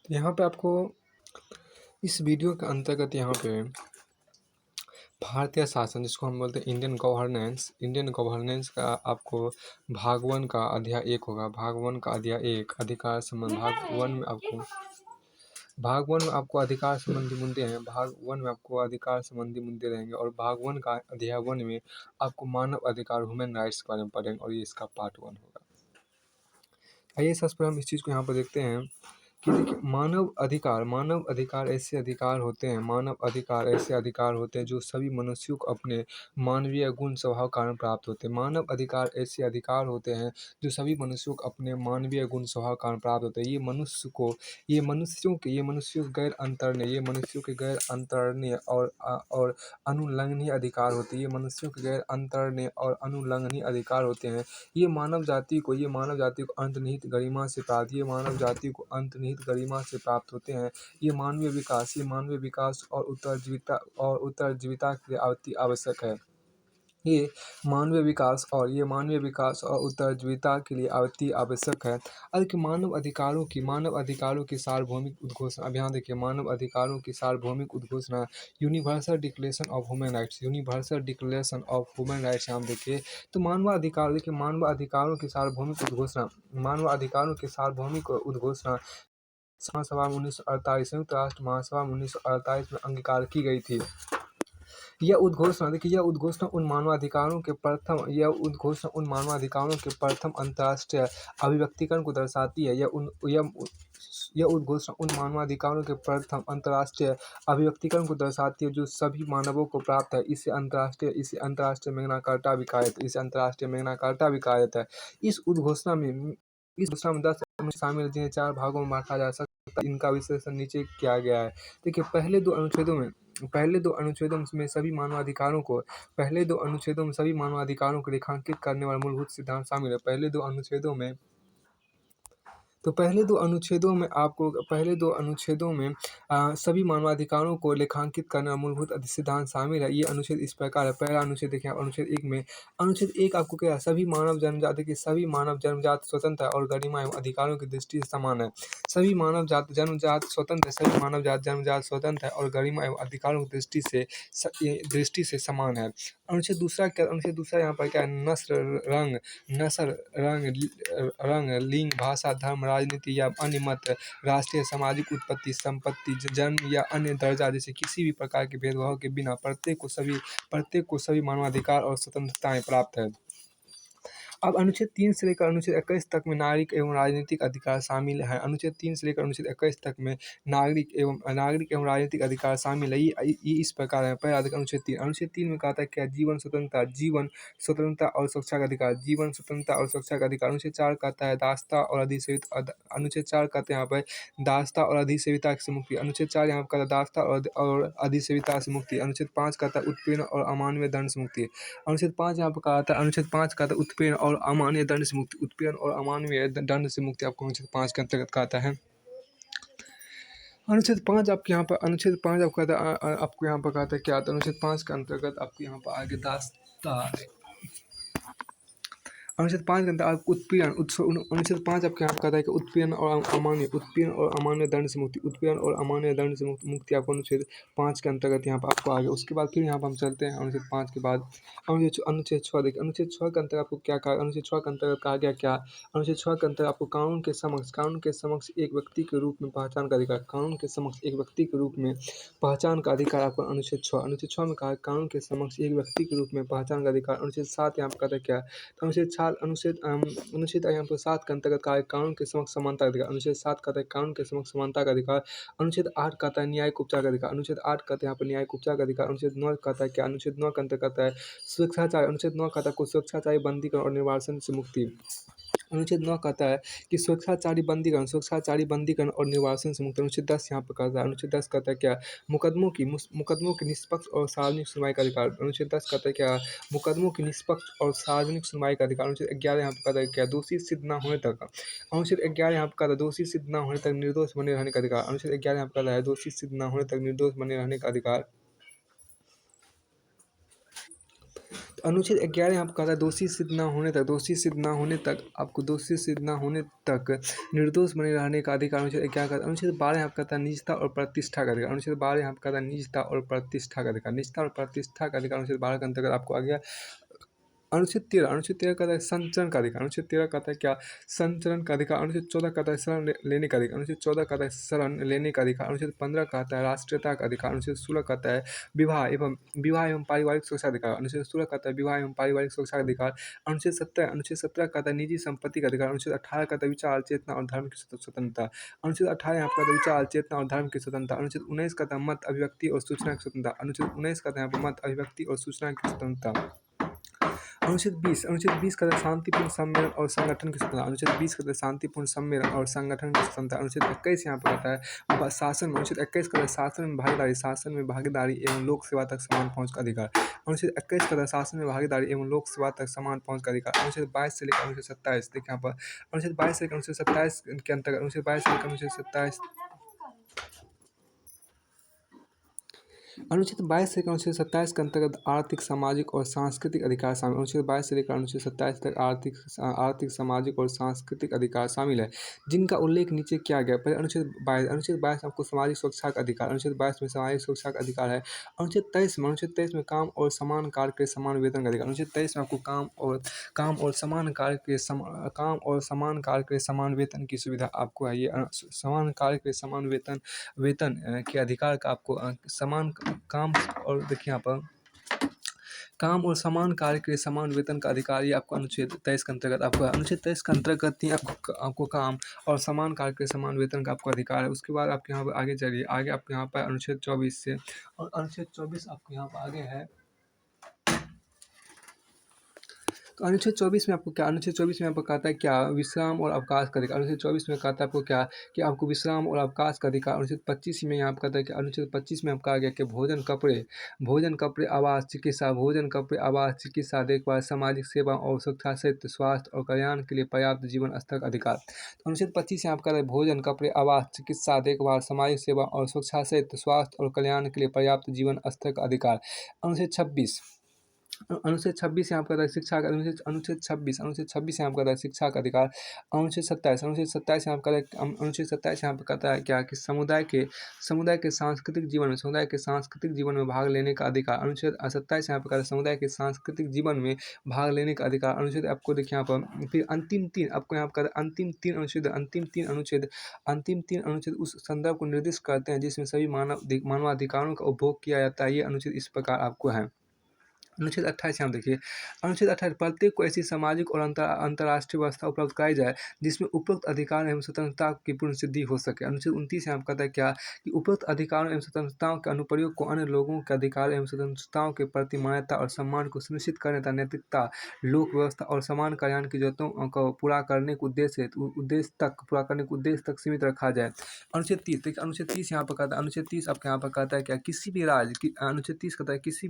तो यहाँ पे आपको इस वीडियो के अंतर्गत यहाँ पे भारतीय शासन जिसको हम बोलते हैं इंडियन गवर्नेंस का आपको भाग 1 का अध्याय 1 होगा। भाग 1 का अध्याय 1 अधिकार संबंध भाग 1 में आपको अधिकार संबंधी मुद्दे हैं। भाग 1 में आपको अधिकार संबंधी मुद्दे रहेंगे और भाग 1 का अध्याय 1 में आपको मानव अधिकार ह्यूमन राइट्स के बारे में पढ़ेंगे और ये इसका पार्ट 1 होगा। आइए सबसे पहले हम इस चीज़ को यहाँ पर देखते हैं कि देखिए मानव अधिकार ऐसे अधिकार होते हैं जो सभी मनुष्यों को अपने मानवीय गुण स्वभाव के कारण प्राप्त होते हैं। मानव अधिकार ऐसे अधिकार होते हैं जो सभी मनुष्यों को अपने मानवीय गुण स्वभाव के कारण प्राप्त होते हैं। ये मनुष्यों के गैर अंतरणीय और अनुल्लंघनीय अधिकार होते हैं। ये मनुष्यों के गैर अंतरणीय और अनुल्लंघनीय अधिकार होते हैं। ये मानव जाति को अंतर्निहित गरिमा से प्राप्त होते हैं। ये मानवीय विकास और उत्तरजीविता के लिए अति आवश्यक है। ये मानवीय विकास और उत्तरजीविता के लिए अति आवश्यक है। अब देखिए मानव अधिकारों की सार्वभौमिक उद्घोषणा। अब यहाँ देखिए मानव अधिकारों की सार्वभौमिक उद्घोषणा universal declaration of human rights यहाँ देखिए। तो मानव अधिकारों की सार्वभौमिक उद्घोषणा महासभा 1948 संयुक्त राष्ट्र महासभा 1948 में अंगीकार की गई थी। यह उद्घोषणा उन मानवाधिकारों के प्रथम अंतर्राष्ट्रीय अभिव्यक्तिकरण को दर्शाती है। यह उद्घोषणा उन मानवाधिकारों के प्रथम अंतर्राष्ट्रीय अभिव्यक्तिकरण को दर्शाती है जो सभी मानवों को प्राप्त है। इसे अंतर्राष्ट्रीय मैग्ना कार्टा भी कहा जाता है। इस उद्घोषणा में 10 अनुच्छेद शामिल हैं, जिन्हें 4 भागों में बांटा जा सकता है। इनका विश्लेषण नीचे किया गया है। देखिए पहले दो अनुच्छेदों में सभी मानवाधिकारों को रेखांकित करने वाले मूलभूत सिद्धांत शामिल है। पहले दो अनुच्छेदों में सभी मानवाधिकारों को रेखांकित करने वाला मूलभूत सिद्धांत शामिल है। ये अनुच्छेद इस प्रकार है। पहला अनुच्छेद देखिए, अनुच्छेद 1 आपको क्या है? सभी मानव जन्मजात स्वतंत्र और गरिमा एवं अधिकारों की दृष्टि से समान है। सभी मानव जन्मजात स्वतंत्र है और गरिमा एवं अधिकारों की दृष्टि से समान है। अनुच्छेद दूसरा यहाँ पर क्या है? रंग, लिंग, भाषा, धर्म, राजनीति या अन्य मत, राष्ट्रीय सामाजिक उत्पत्ति, संपत्ति, जन्म या अन्य दर्जा जैसे किसी भी प्रकार के भेदभाव के बिना प्रत्येक को सभी मानवाधिकार और स्वतंत्रताएं प्राप्त है। अब अनुच्छेद 3 से लेकर अनुच्छेद 21 तक में नागरिक एवं राजनीतिक अधिकार शामिल है। अनुच्छेद 3 से लेकर अनुच्छेद 21 तक में नागरिक एवं राजनीतिक अधिकार शामिल है। ये इस प्रकार है। पहला देखिए अनुच्छेद 3 में कहा था क्या? जीवन स्वतंत्रता और सुरक्षा का अधिकार। अनुच्छेद 4 कहता है दासता और अधिसेविता। अनुच्छेद 4 कहते हैं यहाँ पर दासता और अधिसेविता से मुक्ति। अनुच्छेद 4 यहाँ पर कहता है दासता और अधिसेविता से मुक्ति। अनुच्छेद 5 कहता है उत्पीड़न और अमानवीय दंड से मुक्ति। अनुच्छेद 5 यहाँ पर कहा था उत्पीड़न और अमानवीय दंड से मुक्ति आपको अनुच्छेद 5 के अंतर्गत कहता है। अनुच्छेद 5 आपको यहाँ पर कहता है क्या? अनुच्छेद 5 के अंतर्गत आपको यहाँ पर आगे दासता। अनुच्छेद 5 के अंदर आपको अनुच्छेद 5 आपके यहाँ कहता है कि उत्पीड़न और अमान्य दंड से मुक्ति आपको अनुच्छेद 5 के अंतर्गत यहाँ पर आपको आ गया। उसके बाद फिर यहाँ पर हम चलते हैं अनुच्छेद 5 के बाद अनुच्छेद 6 देखिए। अनुच्छेद 6 के अंतर्गत आपको क्या कहा? अनुच्छेद 6 के अंतर्गत कहा गया क्या? अनुच्छेद 6 के अंतर्गत आपको कानून के समक्ष एक व्यक्ति के रूप में पहचान का अधिकार। आपको अनुच्छेद 6 में कहा कानून के समक्ष एक व्यक्ति के रूप में पहचान का अधिकार। अनुच्छेद 7 यहाँ पर कहता है क्या? अनुच्छेद यहाँ पर 7 के अंतर्गत कहा है कानून के समक्ष समानता का अधिकार। अनुच्छेद 7 कहता है कानून के समक्ष समानता का अधिकार। अनुच्छेद 8 कहता है न्यायिक उपचार का अधिकार। अनुच्छेद 8 कहते हैं यहाँ पर न्यायिक उपचार का अधिकार। अनुच्छेद 9 कहता है क्या? अनुच्छेद 9 के अंतर्गत कहता है स्वेच्छाचारी। अनुच्छेद 9 कहता है को स्वेच्छाचारी बंदीकरण और निर्वासन से मुक्ति। अनुच्छेद 9 कहता है कि स्वेच्छाचारी बंदीकरण और निर्वासन से मुक्ति। अनुच्छेद 10 यहाँ पर कहता है। अनुच्छेद 10 कहता है क्या? मुकदमों की निष्पक्ष और सार्वजनिक सुनवाई का अधिकार। अनुच्छेद 10 कहता है क्या? मुकदमों की निष्पक्ष और सार्वजनिक सुनवाई का अधिकार। अनुच्छेद 11 यहाँ पर कहता है क्या? दोषी सिद्ध न होने तक। अनुच्छेद 11 यहाँ पर कहता है दोषी सिद्ध न होने तक निर्दोष बने रहने का अधिकार। अनुच्छेद 11 यहाँ पर कहता है दोषी सिद्ध न होने तक निर्दोष बने रहने का अधिकार। तो अनुच्छेद 11 यहाँ पे कहता है दोषी सिद्ध ना होने तक निर्दोष बने रहने का अधिकार। अनुच्छेद 11 कहता है। अनुच्छेद 12 यहाँ पे कहता है निजता और प्रतिष्ठा का अधिकार। अनुच्छेद 12 यहाँ पे कहता है निजता और प्रतिष्ठा का अधिकार। निजता और प्रतिष्ठा का अधिकार अनुच्छेद 12 के अंतर्गत आपको आ गया। अनुच्छेद 13 कहता है संचरण का अधिकार। अनुच्छेद 13 कहता है क्या, संचरण का अधिकार। अनुच्छेद 14 कहता है शरण लेने का अधिकार। अनुच्छेद 14 कहता है शरण लेने का अधिकार। अनुच्छेद 15 कहता है राष्ट्रीयता का अधिकार। अनुच्छेद 16 कहता है विवाह एवं पारिवारिक सुरक्षा अधिकार। अनुच्छेद 16 कहता है विवाह एवं पारिवारिक सुरक्षा का अधिकार। अनुच्छेद 17 कहता है निजी संपत्ति का अधिकार। अनुच्छेद 18 कहता है विचार चेतना और धर्म की स्वतंत्रता। अनुच्छेद 18 यहाँ पर कहता है विचार चेतना और धर्म की स्वतंत्रता। अनुच्छेद 19 कहता है मत अभिव्यक्ति और सूचना की स्वतंत्रता। अनुच्छेद 19 कहता है यहाँ पर मत अभिव्यक्ति और सूचना की स्वतंत्रता। अनुच्छेद 20 कहता है शांतिपूर्ण सम्मेलन और संगठन की स्वतंत्रता। अनुच्छेद 20 कहता है शांतिपूर्ण सम्मेलन और संगठन की स्वतंत्रता। अनुच्छेद 21 यहाँ पर कहता है शासन। अनुच्छेद 21 कहता है शासन में भागीदारी एवं लोक सेवा तक समान पहुँच का अधिकार। अनुच्छेद 21 कहता है शासन में भागीदारी एवं लोक सेवा तक समान पहुँच का अधिकार। अनुच्छेद 22 से लेकर अनुच्छेद 27 देखिए यहाँ पर अनुच्छेद 22 से लेकर अनुच्छेद 27 के अंतर्गत अनुच्छेद 22 से लेकर अनुच्छेद 27 अनुच्छेद 22 से लेकर अनुच्छेद 27 के अंतर्गत आर्थिक सामाजिक और सांस्कृतिक अधिकार शामिल। अनुच्छेद 22 से लेकर अनुच्छेद 27 तक आर्थिक सामाजिक और सांस्कृतिक अधिकार शामिल है, जिनका उल्लेख नीचे किया गया। पहले अनुच्छेद 22 आपको सामाजिक सुरक्षा का अधिकार। अनुच्छेद 22 में सामाजिक सुरक्षा का अधिकार है। अनुच्छेद 23 में काम और समान कार्य के समान वेतन का अधिकार। अनुच्छेद 23 में आपको काम और समान कार्य के समान वेतन की सुविधा आपको है। ये समान कार्य के समान वेतन के अधिकार का आपको समान काम और देखिए यहाँ पर काम और समान कार्य के समान वेतन का अधिकार ये आपको अनुच्छेद 23 के अंतर्गत आपको अनुच्छेद 23 के अंतर्गत ही आपको काम और समान कार्य के समान वेतन का आपको अधिकार है। उसके बाद आपके यहाँ पर आगे चलिए, आगे आपके यहाँ पर अनुच्छेद 24 से और अनुच्छेद 24 आपके यहाँ पर आगे है। तो अनुच्छेद 24 में आपको क्या, अनुच्छेद 24 में आपको कहता है क्या, विश्राम और अवकाश का अधिकार। अनुच्छेद 24 में कहता है आपको क्या कि आपको विश्राम और अवकाश का अधिकार। अनुच्छेद 25 में यहाँ पर कहता है कि अनुच्छेद 25 में आपका आ गया कि भोजन कपड़े आवास चिकित्सा देखभाल सामाजिक सेवा और सुरक्षा सहित स्वास्थ्य और कल्याण के लिए पर्याप्त जीवन स्तर का अधिकार। तो अनुच्छेद 25 यहाँ पर कहता है भोजन कपड़े आवास चिकित्सा देखभाल सामाजिक सेवा और सुरक्षा सहित स्वास्थ्य और कल्याण के लिए पर्याप्त जीवन स्तर का अधिकार। अनुच्छेद 26 यहाँ पर कहता है शिक्षा का। अनुच्छेद 26 यहाँ पर कहता है शिक्षा का अधिकार। अनुच्छेद 27 यहाँ पर कहता है क्या कि समुदाय के सांस्कृतिक जीवन में भाग लेने का अधिकार। अनुच्छेद 27 यहाँ पर कहता है समुदाय के सांस्कृतिक जीवन में भाग लेने का अधिकार। अनुच्छेद आपको देखिए यहाँ पर फिर अंतिम तीन अनुच्छेद उस संदर्भ को निर्दिष्ट करते हैं जिसमें सभी मानवाधिकारों का उपभोग किया जाता है। ये अनुच्छेद इस प्रकार आपको है। अनुच्छेद 28 यहाँ देखिए, अनुच्छेद 28 प्रत्येक को ऐसी सामाजिक और अंतर्राष्ट्रीय व्यवस्था उपलब्ध कराई जाए जिसमें उपरोक्त अधिकार एवं स्वतंत्रता की पूर्ण सिद्धि हो सके। अनुच्छेद 29 यहाँ कहता है क्या कि उपरोक्त अधिकारों एवं स्वतंत्रताओं के अनुप्रयोग को अन्य लोगों के अधिकार एवं स्वतंत्रताओं के प्रति मान्यता और सम्मान को सुनिश्चित करने तथा नैतिकता लोक व्यवस्था और समान कल्याण की जरूरतों को पूरा करने के उद्देश्य तक सीमित रखा जाए। अनुच्छेद 30 देखिए, अनुच्छेद 30 यहाँ पर कहता है, अनुच्छेद 30 आपके यहाँ पर कहता है क्या किसी भी अनुच्छेद 30 कहता है किसी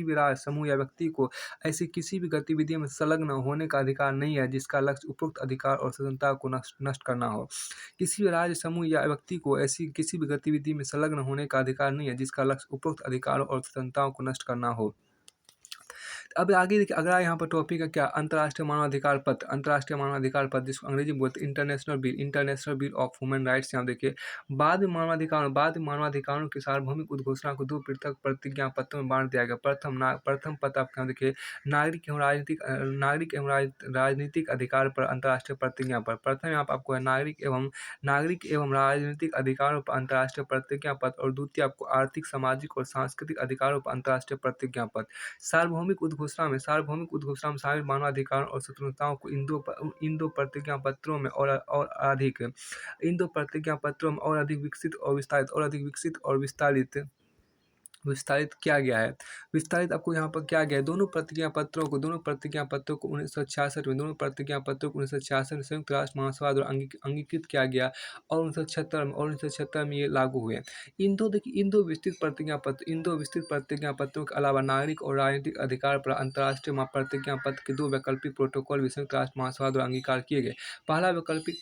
भी राज्य समूह या व्यक्ति को ऐसी किसी भी गतिविधि में संलग्न होने का अधिकार नहीं है जिसका लक्ष्य उपरोक्त अधिकार और स्वतंत्रता को नष्ट करना हो। किसी भी राज्य समूह या व्यक्ति को ऐसी किसी भी गतिविधि में संलग्न होने का अधिकार नहीं है जिसका लक्ष्य उपरोक्त अधिकारों और स्वतंत्रताओं को नष्ट करना हो। अब आगे देखिए, अगला यहाँ पर टॉपिक है क्या, अंतर्राष्ट्रीय मानवाधिकार पत्र जिसको अंग्रेजी में बोलते हैं international bill of human rights. यहाँ देखिए बाद में मानवाधिकारों की सार्वभौमिक उद्घोषणा को 2 पृथक प्रतिज्ञा पत्रों में बांट दिया गया। प्रथम पत्र आपके यहाँ देखिए नागरिक एवं राजनीतिक अधिकार पर अंतर्राष्ट्रीय प्रतिज्ञा पर। प्रथम यहाँ पर आपको है नागरिक एवं राजनीतिक अधिकारों पर अंतर्राष्ट्रीय प्रतिज्ञा पत्र और द्वितीय आपको आर्थिक सामाजिक और सांस्कृतिक अधिकारों पर अंतर्राष्ट्रीय प्रतिज्ञा पत्र। सार्वभौमिक उद्घोषणा में शामिल मानवाधिकारों और स्वतंत्रताओं को इन दो प्रतिज्ञा पत्रों में और अधिक विकसित और विस्तारित किया गया है। विस्तारित आपको यहाँ पर क्या गया है, दोनों प्रतिज्ञा पत्रों को 1966 में संयुक्त राष्ट्र महासभा द्वारा अंगीकृत किया गया और 1976 में ये लागू हुए। इन दो विस्तृत प्रतिज्ञा पत्रों के अलावा नागरिक और राजनीतिक अधिकार पर अंतर्राष्ट्रीय प्रतिज्ञा पत्र के 2 वैकल्पिक प्रोटोकॉल भी संयुक्त राष्ट्र महासभा द्वारा अंगीकार किए गए। पहला वैकल्पिक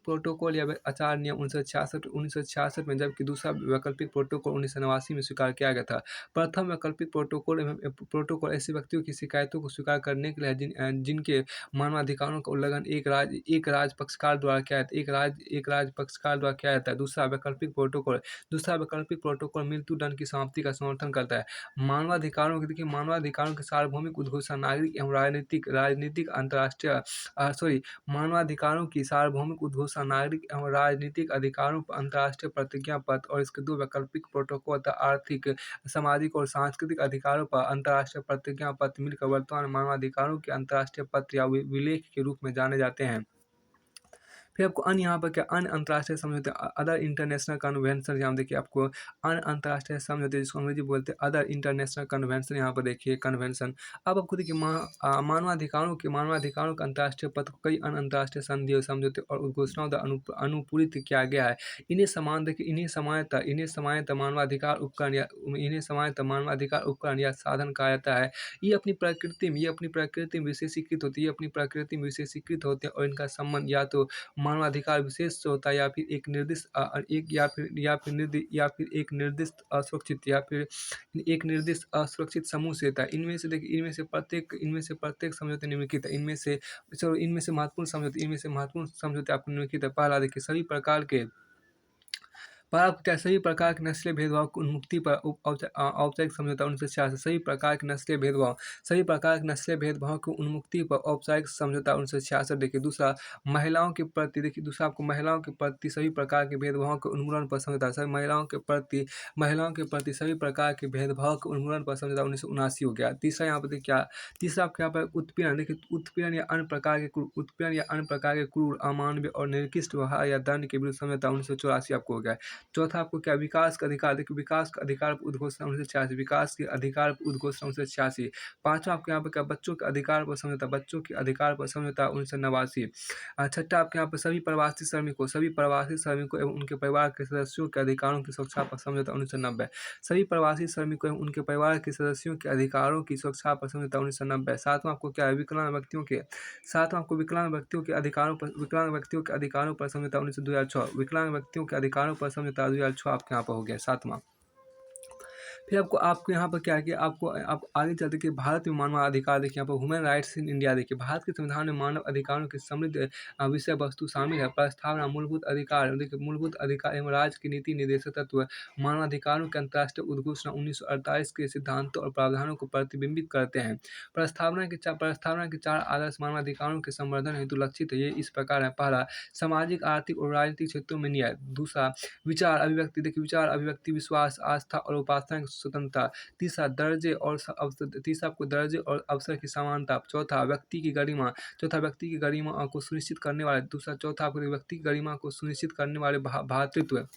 प्रोटोकॉल या आचार नियम 1966 1966 में, जबकि दूसरा वैकल्पिक प्रोटोकॉल 1989 में स्वीकार किया गया था। प्रथम वैकल्पिक प्रोटोकॉल ऐसे व्यक्तियों की शिकायतों को स्वीकार करने के लिए है जिनके मानवाधिकारों का उल्लंघन एक राज्य पक्षकार द्वारा किया जाता है, एक राज्य पक्षकार द्वारा किया जाता है। दूसरा वैकल्पिक प्रोटोकॉल मृत्यु दंड की समाप्ति का समर्थन करता है। मानवाधिकारों की सार्वभौमिक उद्घोषणा नागरिक एवं राजनीतिक मानवाधिकारों की सार्वभौमिक उद्घोषणा नागरिक एवं राजनीतिक अधिकारों पर अंतर्राष्ट्रीय प्रतिज्ञा पत्र और इसके दो वैकल्पिक प्रोटोकॉल तथा आर्थिक, सामाजिक और सांस्कृतिक अधिकारों पर अंतर्राष्ट्रीय प्रतिज्ञा पत्र मिलकर वर्तमान मानवाधिकारों के अंतर्राष्ट्रीय पत्र या विलेख के रूप में जाने जाते हैं। फिर आपको अन्य यहाँ पर क्या अन्य अंतर्राष्ट्रीय समझौते, अदर इंटरनेशनल कन्वेंशन, यहाँ देखिए आपको अन्य अंतर्राष्ट्रीय समझौते जिसको अंग्रेजी बोलते हैं अदर इंटरनेशनल कन्वेंशन, यहाँ पर देखिए कन्वेंशन। अब आपको देखिए मानवाधिकारों के अंतर्राष्ट्रीय पद को कई अन्य अंतर्राष्ट्रीय संधियों, समझौते और उद्घोषणाओं द्वारा अनुपूरित किया गया है। इन्हें मानवाधिकार उपकरण या साधन कहा जाता है। ये अपनी प्रकृति में विशेषीकृत होते हैं और इनका संबंध या तो मानवाधिकार विशेष से होता है या फिर एक निर्दिष्ट असुरक्षित समूह से होता है। इनमें से प्रत्येक समझौते निम्नलिखित है। इनमें से महत्वपूर्ण समझौते आपको निम्नलिखित है। पहला देखिए सभी प्रकार के नस्लीय भेदभाव की उन्मुक्ति पर औपचारिक समझौता 1966। सभी प्रकार के नस्लीय भेदभाव की उन्मुक्ति पर औपचारिक समझौता 1966। देखिए दूसरा आपको महिलाओं के प्रति सभी प्रकार के भेदभाव के उन्मूलन पर समझौता, महिलाओं के प्रति सभी प्रकार के भेदभाव के उन्मूलन पर समझौता 1979 हो गया। तीसरा यहाँ पर देखिए तीसरा आपके यहाँ पर उत्पीड़न, देखिए उत्पीड़न या अन्य प्रकार के क्रूर, अमानवीय और निकृष्ट व्यवहार या दंड के विरुद्ध समझौता 1984 आपको हो गया। चौथा आपको क्या विकास का अधिकार, देखिए विकास का अधिकार पर उद्घोषणा 1986। पांचवा आपके यहाँ पर क्या बच्चों के अधिकार पर समझौता 1989। छठा आपके यहाँ पर सभी प्रवासी श्रमिकों एवं उनके परिवार के सदस्यों के अधिकारों की सुरक्षा पर समझौता 1990। सभी प्रवासी श्रमिकों एवं उनके परिवार के सदस्यों के अधिकारों की सुरक्षा पर समझौता 1990। सातवां आपको क्या है विकलांग व्यक्तियों के अधिकारों पर समझौता 2006। विकलांग व्यक्तियों के अधिकारों पर समझौता 2006 आपके यहाँ पर हो गया सातवां। फिर आपको यहाँ पर क्या है कि आप आगे चलते कि भारत में मानवाधिकार, देखिए यहाँ पर ह्यूमन राइट्स इन इंडिया, देखिए भारत के संविधान में मानव अधिकारों की समृद्ध विषय वस्तु शामिल है। प्रस्तावना मूलभूत अधिकार, देखिए मूलभूत अधिकार एवं राज्य की नीति निर्देशक तत्व मानवाधिकारों के अंतर्राष्ट्रीय उद्घोषणा 1948 के सिद्धांतों और प्रावधानों को प्रतिबिंबित करते हैं। प्रस्तावना के 4 आदर्श मानवाधिकारों के संवर्धन हेतु लक्षित है। ये इस प्रकार है। पहला, सामाजिक, आर्थिक और राजनीतिक क्षेत्रों में न्याय। दूसरा, विचार अभिव्यक्ति, विश्वास, आस्था और उपासना की स्वतंत्रता। तीसरा, दर्जे और अवसर की समानता। चौथा, व्यक्ति की गरिमा को सुनिश्चित करने वाले व्यक्ति की गरिमा को सुनिश्चित करने वाले भ्रातृत्व।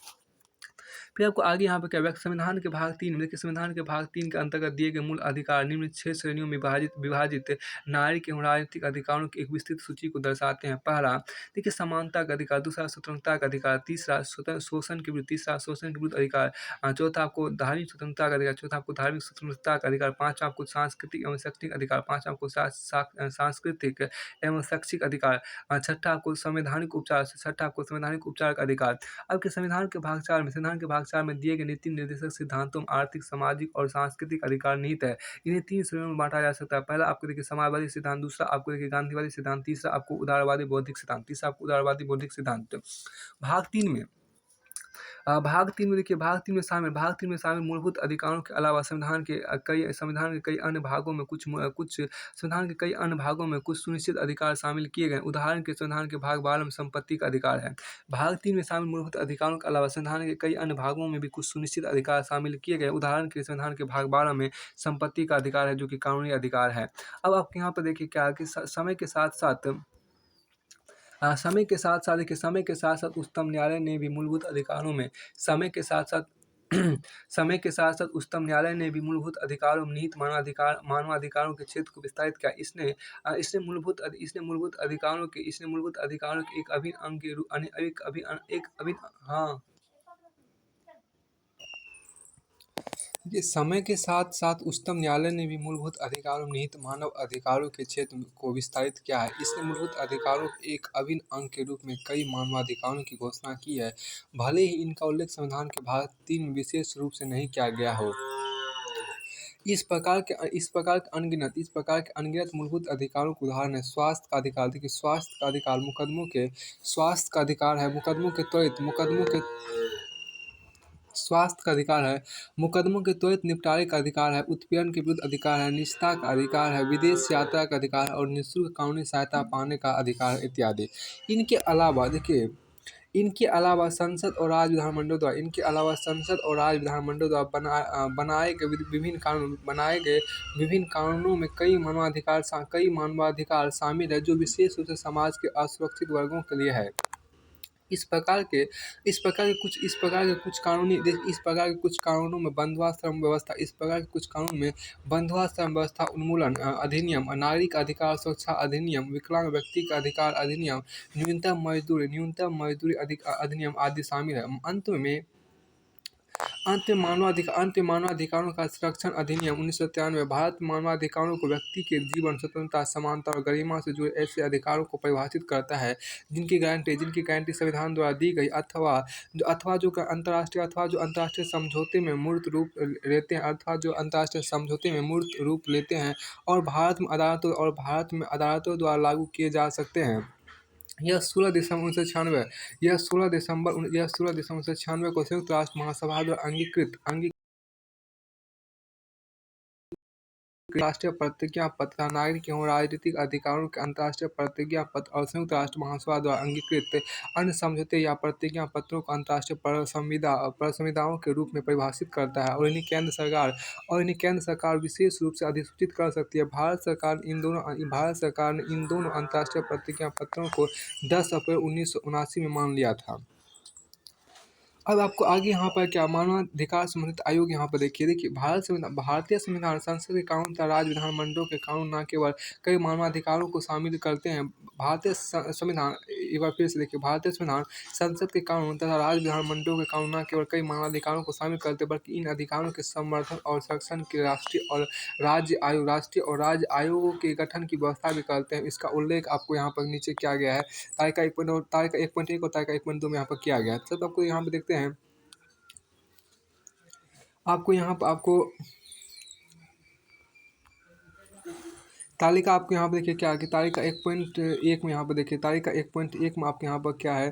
फिर आपको आगे यहाँ पर क्या संविधान के भाग 3 में, देखिए संविधान के भाग 3 के अंतर्गत दिए गए मूल अधिकार निम्न 6 श्रेणियों में विभाजित नागरिक एवं राजनीतिक अधिकारों की एक विस्तृत सूची को दर्शाते हैं। पहला, देखिए समानता का अधिकार। दूसरा, स्वतंत्रता का अधिकार। तीसरा, शोषण के विरुद्ध अधिकार। चौथा, आपको धार्मिक स्वतंत्रता का अधिकार। चौथा, आपको धार्मिक स्वतंत्रता का अधिकार। पांचवा, आपको सांस्कृतिक एवं शैक्षणिक अधिकार। पांचवा, आपको सांस्कृतिक एवं शैक्षिक अधिकार। छठा, आपको संवैधानिक उपचार का अधिकार। अब के संविधान के भाग 4 में दिए गए नीति निर्देशक सिद्धांतों में आर्थिक, सामाजिक और सांस्कृतिक अधिकार निहित है। इन्हें 3 श्रेणियों में बांटा जा सकता है। पहला आपको देखिए समाजवादी सिद्धांत, दूसरा आपको देखिए गांधीवादी सिद्धांत, तीसरा आपको उदारवादी बौद्धिक सिद्धांत। भाग 3 में देखिए भाग 3 में शामिल मूलभूत अधिकारों के अलावा संविधान के कई अन्य भागों में कुछ सुनिश्चित अधिकार शामिल किए गए। उदाहरण के संविधान के भाग 12 में संपत्ति का अधिकार है। भाग 3 में शामिल मूलभूत अधिकारों के अलावा संविधान के कई अन्य भागों में भी कुछ सुनिश्चित अधिकार शामिल किए गए। उदाहरण के संविधान के भाग 12 में संपत्ति का अधिकार है, जो कि कानूनी अधिकार है। अब आपके यहाँ पर देखिए क्या है कि समय के साथ साथ उच्चतम न्यायालय ने भी मूलभूत अधिकारों में उच्चतम न्यायालय ने भी मूलभूत अधिकारों में निहित मानवाधिकारों के क्षेत्र को विस्तारित किया। इसने मूलभूत अधिकारों के एक अभिन्न अंग के रूप ये समय के साथ-साथ उच्चतम न्यायालय ने भी मूलभूत अधिकारों निहित मानव अधिकारों के क्षेत्र को विस्तारित किया है। इसने मूलभूत अधिकारों के एक अभिन्न अंग के रूप में कई मानवाधिकारों की घोषणा की है, भले ही इनका उल्लेख संविधान के भाग 3 में विशेष रूप से नहीं किया गया हो। इस प्रकार के अनगिनत मूलभूत अधिकारों के उदाहरण है स्वास्थ्य का अधिकार। देखिए, स्वास्थ्य का अधिकार स्वास्थ्य का अधिकार है, मुकदमों के त्वरित निपटारे का अधिकार है, उत्पीड़न के विरुद्ध अधिकार है, निजता का अधिकार है, विदेश यात्रा का अधिकार है और निःशुल्क कानूनी सहायता पाने का अधिकार है इत्यादि। इनके अलावा देखिए, इनके अलावा संसद और राज्य विधानमंडलों द्वारा बनाए गए विभिन्न कानूनों में कई मानवाधिकार शामिल है, जो विशेष रूप से समाज के असुरक्षित वर्गों के लिए है। इस प्रकार के कुछ कानूनों में बंधुआ श्रम व्यवस्था उन्मूलन अधिनियम, नागरिक अधिकार सुरक्षा अधिनियम, विकलांग व्यक्ति का अधिकार अधिनियम, न्यूनतम मजदूरी अधिनियम आदि शामिल है। अंत में मानवाधिकारों का संरक्षण अधिनियम 1993। भारत में मानवाधिकारों को व्यक्ति के जीवन, स्वतंत्रता, समानता और गरिमा से जुड़े ऐसे अधिकारों को परिभाषित करता है जिनकी गारंटी संविधान द्वारा दी गई अथवा जो अंतर्राष्ट्रीय समझौते में मूर्त रूप लेते हैं और भारत में अदालतों द्वारा लागू किए जा सकते हैं। यह 16 दिसंबर 1996 को संयुक्त राष्ट्र महासभा द्वारा अंगीकृत राष्ट्रीय प्रतिज्ञा पत्र तथा नागरिक एवं राजनीतिक अधिकारों के अंतर्राष्ट्रीय प्रतिज्ञा पत्र और संयुक्त राष्ट्र महासभा द्वारा अंगीकृत अन्य समझौते या प्रतिज्ञा पत्रों को अंतर्राष्ट्रीय संविधाओं के रूप में परिभाषित करता है और इन्हें केंद्र सरकार विशेष रूप से अधिसूचित कर सकती है। भारत सरकार ने इन दोनों अंतर्राष्ट्रीय प्रतिज्ञा पत्रों को 10 अप्रैल 1979 में मान लिया था। अब आपको आगे यहाँ पर क्या मानवाधिकार संबंधित आयोग यहाँ पर देखिए भारतीय संविधान संसद के कानून तथा राज्य विधानमंडलों के कानून न केवल कई मानवाधिकारों को शामिल करते हैं। भारतीय संविधान एक बार फिर से देखिए, भारतीय संविधान संसद के कानून तथा राज्य विधानमंडलों के कानून न केवल कई मानवाधिकारों को शामिल करते हैं, बल्कि इन अधिकारों के संवर्धन और संरक्षण के राष्ट्रीय और राज्य आयोगों के गठन की व्यवस्था भी करते हैं। इसका उल्लेख आपको यहाँ पर नीचे किया गया है, तालिका 1.1 और तालिका 1.2 में यहाँ पर किया गया है। सब आपको यहाँ पर देखते हैं, तालिका आपको यहाँ पर देखिए क्या है कि तालिका 1.1 में यहाँ पर देखिए, तालिका 1.1 में आपके यहाँ पर क्या है,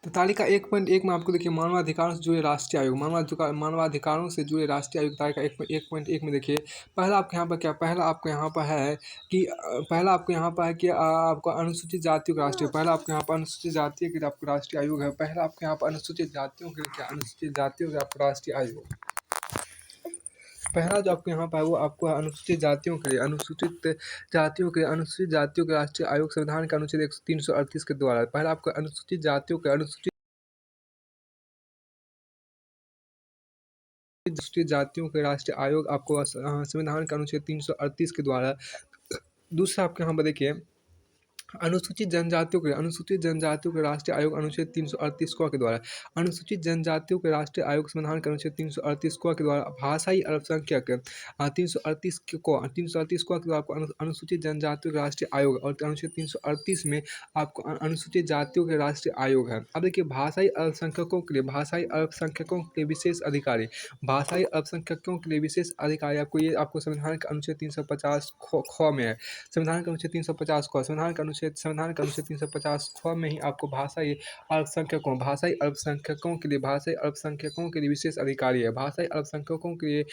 तो तालिका 1.1 में आपको देखिए मानवाधिकारों से जुड़े राष्ट्रीय आयोग, मानवाधिकारों से जुड़े राष्ट्रीय आयोग तालिका 1.1 में देखिए, पहला आपके यहाँ पर है कि आपको अनुसूचित जातियों का राष्ट्रीय, पहला आपके यहाँ पर अनुसूचित जातियों के आपको राष्ट्रीय आयोग है। पहला आपके यहाँ पर अनुसूचित जातियों के आपको राष्ट्रीय आयोग, पहला जो आपको यहाँ पर है वो आपको अनुसूचित जातियों के राष्ट्रीय आयोग संविधान के अनुच्छेद 338 के द्वारा। पहला आपको अनुसूचित जातियों के राष्ट्रीय आयोग आपको संविधान के अनुच्छेद 338 के द्वारा। दूसरा आपके यहाँ पर देखिए अनुसूचित जनजातियों के राष्ट्रीय आयोग अनुच्छेद 338 क के द्वारा। अनुसूचित जनजातियों के राष्ट्रीय आयोग संविधान के अनुच्छेद 338 क के द्वारा। भाषाई अल्पसंख्यक 338 क के द्वारा आपको अनुसूचित जनजातियों के राष्ट्रीय आयोग और अनुच्छेद 338 में आपको अनुसूचित जातियों के राष्ट्रीय आयोग है। अब देखिए भाषाई अल्पसंख्यकों के लिए विशेष अधिकारी, आपको संविधान के अनुच्छेद 350 ख में है। संविधान के अनुच्छेद 350 ख में ही आपको भाषाई अल्पसंख्यकों के लिए विशेष अधिकारी है। भाषाई अल्पसंख्यकों के लिए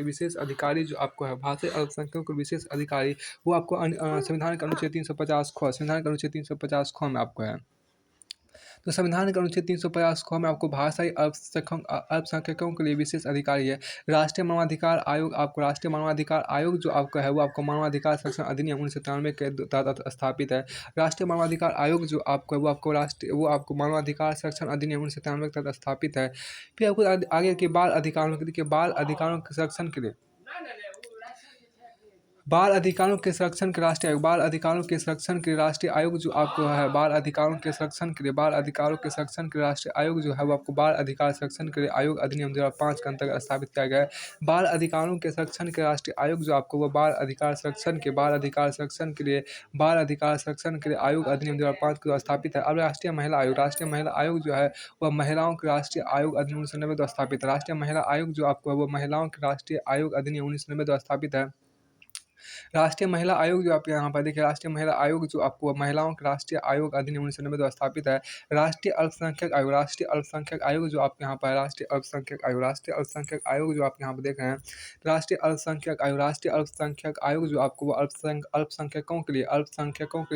विशेष अधिकारी जो आपको है, भाषाई अल्पसंख्यकों के विशेष अधिकारी, वो आपको संविधान के अनुच्छेद 350 ख में आपको है। तो संविधान के अनुच्छेद 350 ख में आपको भाषाई अल्पसंख्यकों के लिए विशेष अधिकारी है। राष्ट्रीय मानवाधिकार आयोग जो आपका है वो आपको मानवाधिकार संरक्षण अधिनियम 1993 के तहत स्थापित है। राष्ट्रीय मानवाधिकार आयोग जो आपको है वो आपको मानवाधिकार संरक्षण अधिनियम 1993 के तहत स्थापित है। फिर आपको आगे के बाल अधिकारों के संरक्षण के लिए बाल अधिकारों के संरक्षण के राष्ट्रीय आयोग, बाल अधिकारों के संरक्षण के राष्ट्रीय आयोग जो आपको है, बाल अधिकारों के संरक्षण के लिए बाल अधिकारों के संरक्षण के राष्ट्रीय आयोग जो है वो आपको बाल अधिकार संरक्षण के लिए आयोग अधिनियम 2005 के अंतर्गत स्थापित किया गया है। बाल अधिकारों के संरक्षण के राष्ट्रीय आयोग जो आपको वो बाल अधिकार संरक्षण के लिए बाल अधिकार संरक्षण के लिए आयोग अधिनियम 2005 के द्वारा स्थापित है। अब राष्ट्रीय महिला आयोग जो है वह महिलाओं के राष्ट्रीय आयोग अधिनियम 1990 द्वारा स्थापित है। राष्ट्रीय महिला आयोग जो आपको है वो महिलाओं के राष्ट्रीय आयोग अधिनियम 1990 द्वारा स्थापित है। राष्ट्रीय महिला आयोग जो आप यहाँ पर देखिए, राष्ट्रीय महिला आयोग जो आपको महिलाओं के राष्ट्रीय आयोग अधिनियम 1990 द्वारा स्थापित है। राष्ट्रीय अल्पसंख्यक आयोग जो आप यहाँ पर राष्ट्रीय अल्पसंख्यक आयोग जो आप यहाँ पर देख रहे हैं, राष्ट्रीय अल्पसंख्यक आयोग जो आपको वो अल्पसंख्यकों के लिए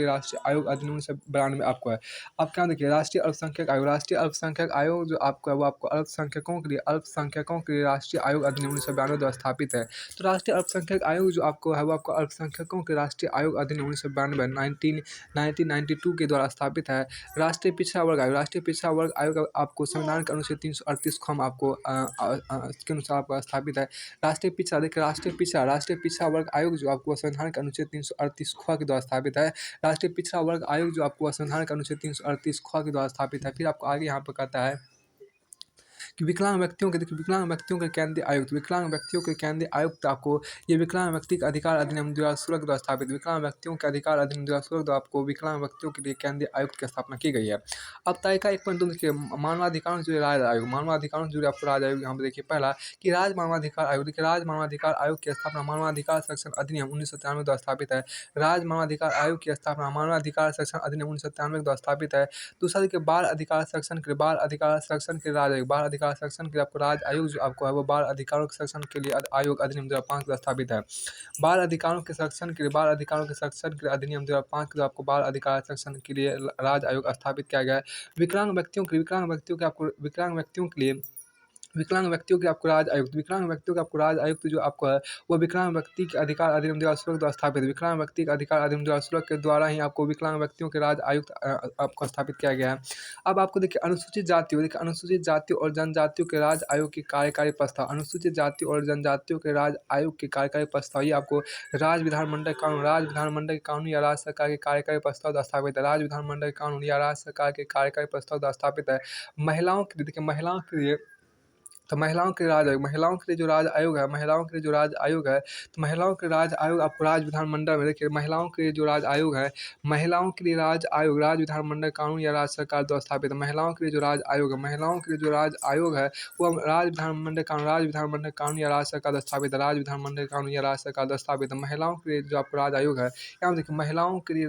राष्ट्रीय आयोग अधिनियम 1992 में आपको है। आप क्या देखिए, राष्ट्रीय अल्पसंख्यक आयोग जो आपको है वो आपको अल्पसंख्यकों के लिए राष्ट्रीय आयोग अधिनियम 1992 द्वारा स्थापित है। तो राष्ट्रीय अल्पसंख्यक आयोग जो आपको है वो आपको अल्पसंख्यकों के राष्ट्रीय आयोग अधिनियम 1992 के द्वारा स्थापित है। राष्ट्रीय पिछड़ा वर्ग आयोग आपको संविधान के अनुच्छेद 338 ख आपको के अनुसार आपका स्थापित है। राष्ट्रीय पिछड़ा वर्ग आयोग जो आपको संविधान के अनुच्छेद 338 ख के द्वारा स्थापित है। राष्ट्रीय पिछड़ा वर्ग आयोग जो आपको संविधान के अनुच्छेद 338 ख के द्वारा स्थापित है। फिर आपको आगे यहाँ पर कहता है कि विकलांग व्यक्तियों के केंद्रीय आयुक्त आपको ये विकलांग व्यक्ति के अधिकार अधिनियम 2016 द्वारा स्थापित विकलांग व्यक्तियों के अधिकार अधिनियम 2016 द्वारा आपको विकलांग व्यक्तियों के लिए केंद्रीय आयुक्त की स्थापना की गई है। अब तालिका 1.2 देखिए, मानवाधिकारों से जुड़े राज्य आयोग, मानवाधिकारों से जुड़े आपको राज्य आयोग यहाँ पर देखिए, पहला कि राज्य मानवाधिकार आयोग, देखिए राज्य मानवाधिकार आयोग की स्थापना मानवाधिकार संरक्षण अधिनियम 1993 द्वारा स्थापित है। राज्य मानवाधिकार आयोग की स्थापना मानवाधिकार संरक्षण अधिनियम 1993 द्वारा स्थापित है। दूसरा देखिए, बाल अधिकार संरक्षण के राज्य आयोग, बाल अधिकार संरक्षण के लिए आपको राज्य आयोग जो आपको है वो बाल अधिकारों के संरक्षण के लिए आयोग अधिनियम 2005 द्वारा स्थापित है। बाल अधिकारों के संरक्षण के लिए अधिनियम 2005 के आपको बाल अधिकार संरक्षण के लिए राज्य आयोग स्थापित किया गया है। विकलांग व्यक्तियों के आपको राज्य आयुक्त जो आपको है वो विकलांग व्यक्ति के अधिकार अधिनियम 2016 द्वारा स्थापित है। विकलांग व्यक्ति के अधिकार अधिनियम 2016 के द्वारा ही आपको विकलांग व्यक्तियों के राज्य आयुक्त आपको स्थापित किया गया है। अब आपको देखिए, अनुसूचित जातियों और जनजातियों के राज्य आयोग की कार्यकारी प्रस्ताव, अनुसूचित जाति और जनजातियों के राज्य आयोग की कार्यकारी प्रस्ताव, ये आपको राज्य विधानमंडल के कानून या राज्य सरकार के कार्यकारी प्रस्ताव द्वारा स्थापित है। राज्य विधानमंडल के कानून या राज्य सरकार के कार्यकारी प्रस्ताव द्वारा स्थापित है। महिलाओं के लिए देखिए, महिलाओं के लिए महिलाओं के लिए जो राज्य आयोग है, तो महिलाओं के राज्य आयोग आपको राज्य विधानमंडल में देखिए, महिलाओं के लिए जो राज्य आयोग है, महिलाओं के लिए राज्य आयोग राज्य विधानमंडल कानून या राज्य सरकार द्वारा स्थापित है। महिलाओं के लिए जो राज्य आयोग है, वो राज्य विधानमंडल कानून या राज्य सरकार द्वारा स्थापित है। राज्य विधानमंडल कानून या राज्य सरकार द्वारा स्थापित है। महिलाओं के लिए जो आपको राज्य आयोग है, यहाँ देखिए, महिलाओं के लिए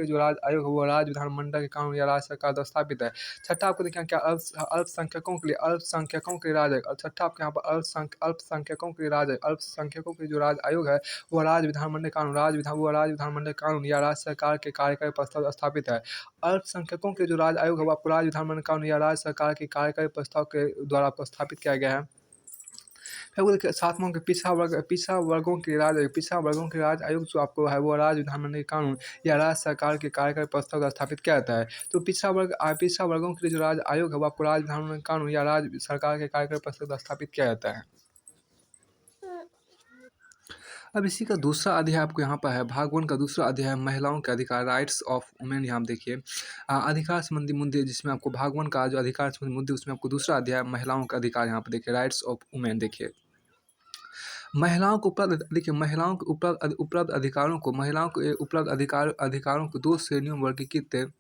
जो राज्य आयोग है वो राज्य विधानमंडल के कानून या राज्य सरकार द्वारा स्थापित है। छठा आपको देखिए क्या, अल्पसंख्यकों के राज्य आयोग, और छठा आपके यहाँ पर अल्पसंख्यकों के जो राज्य आयोग है वो राज्य विधानमंडल कानून या राज्य सरकार के कार्यकारी प्रस्ताव स्थापित है। अल्पसंख्यकों के जो राज्य आयोग है वो आपको राज्य विधानमंडल कानून या राज्य सरकार के कार्यकारी प्रस्ताव के द्वारा आपको स्थापित किया गया है। फिर वो देखिए, सातवां के पिछड़ा वर्गों के राज्य आयोग जो आपको है वो राज्य विधानमंडल कानून या राज्य सरकार के कार्यकारी प्रस्ताव द्वारा स्थापित किया जाता है। तो पिछड़ा वर्गों के लिए जो राज्य आयोग है वो आपको राज्य विधानमंडल कानून या राज्य सरकार के कार्यकारी प्रस्ताव द्वारा स्थापित किया जाता है। अब इसी का दूसरा अध्याय आपको यहाँ पर है, भाग 1 का दूसरा अध्याय है महिलाओं के अधिकार, राइट्स ऑफ वुमेन। यहाँ देखिए, अधिकार संबंधी मुद्दे, जिसमें आपको भाग 1 का जो अधिकार संबंधी मुद्दे उसमें आपको दूसरा अध्याय महिलाओं का अधिकार, यहाँ पर देखिए राइट्स ऑफ वुमेन। देखिए, महिलाओं के उपलब्ध अधिकारों को 2 श्रेणियों में वर्गीकृत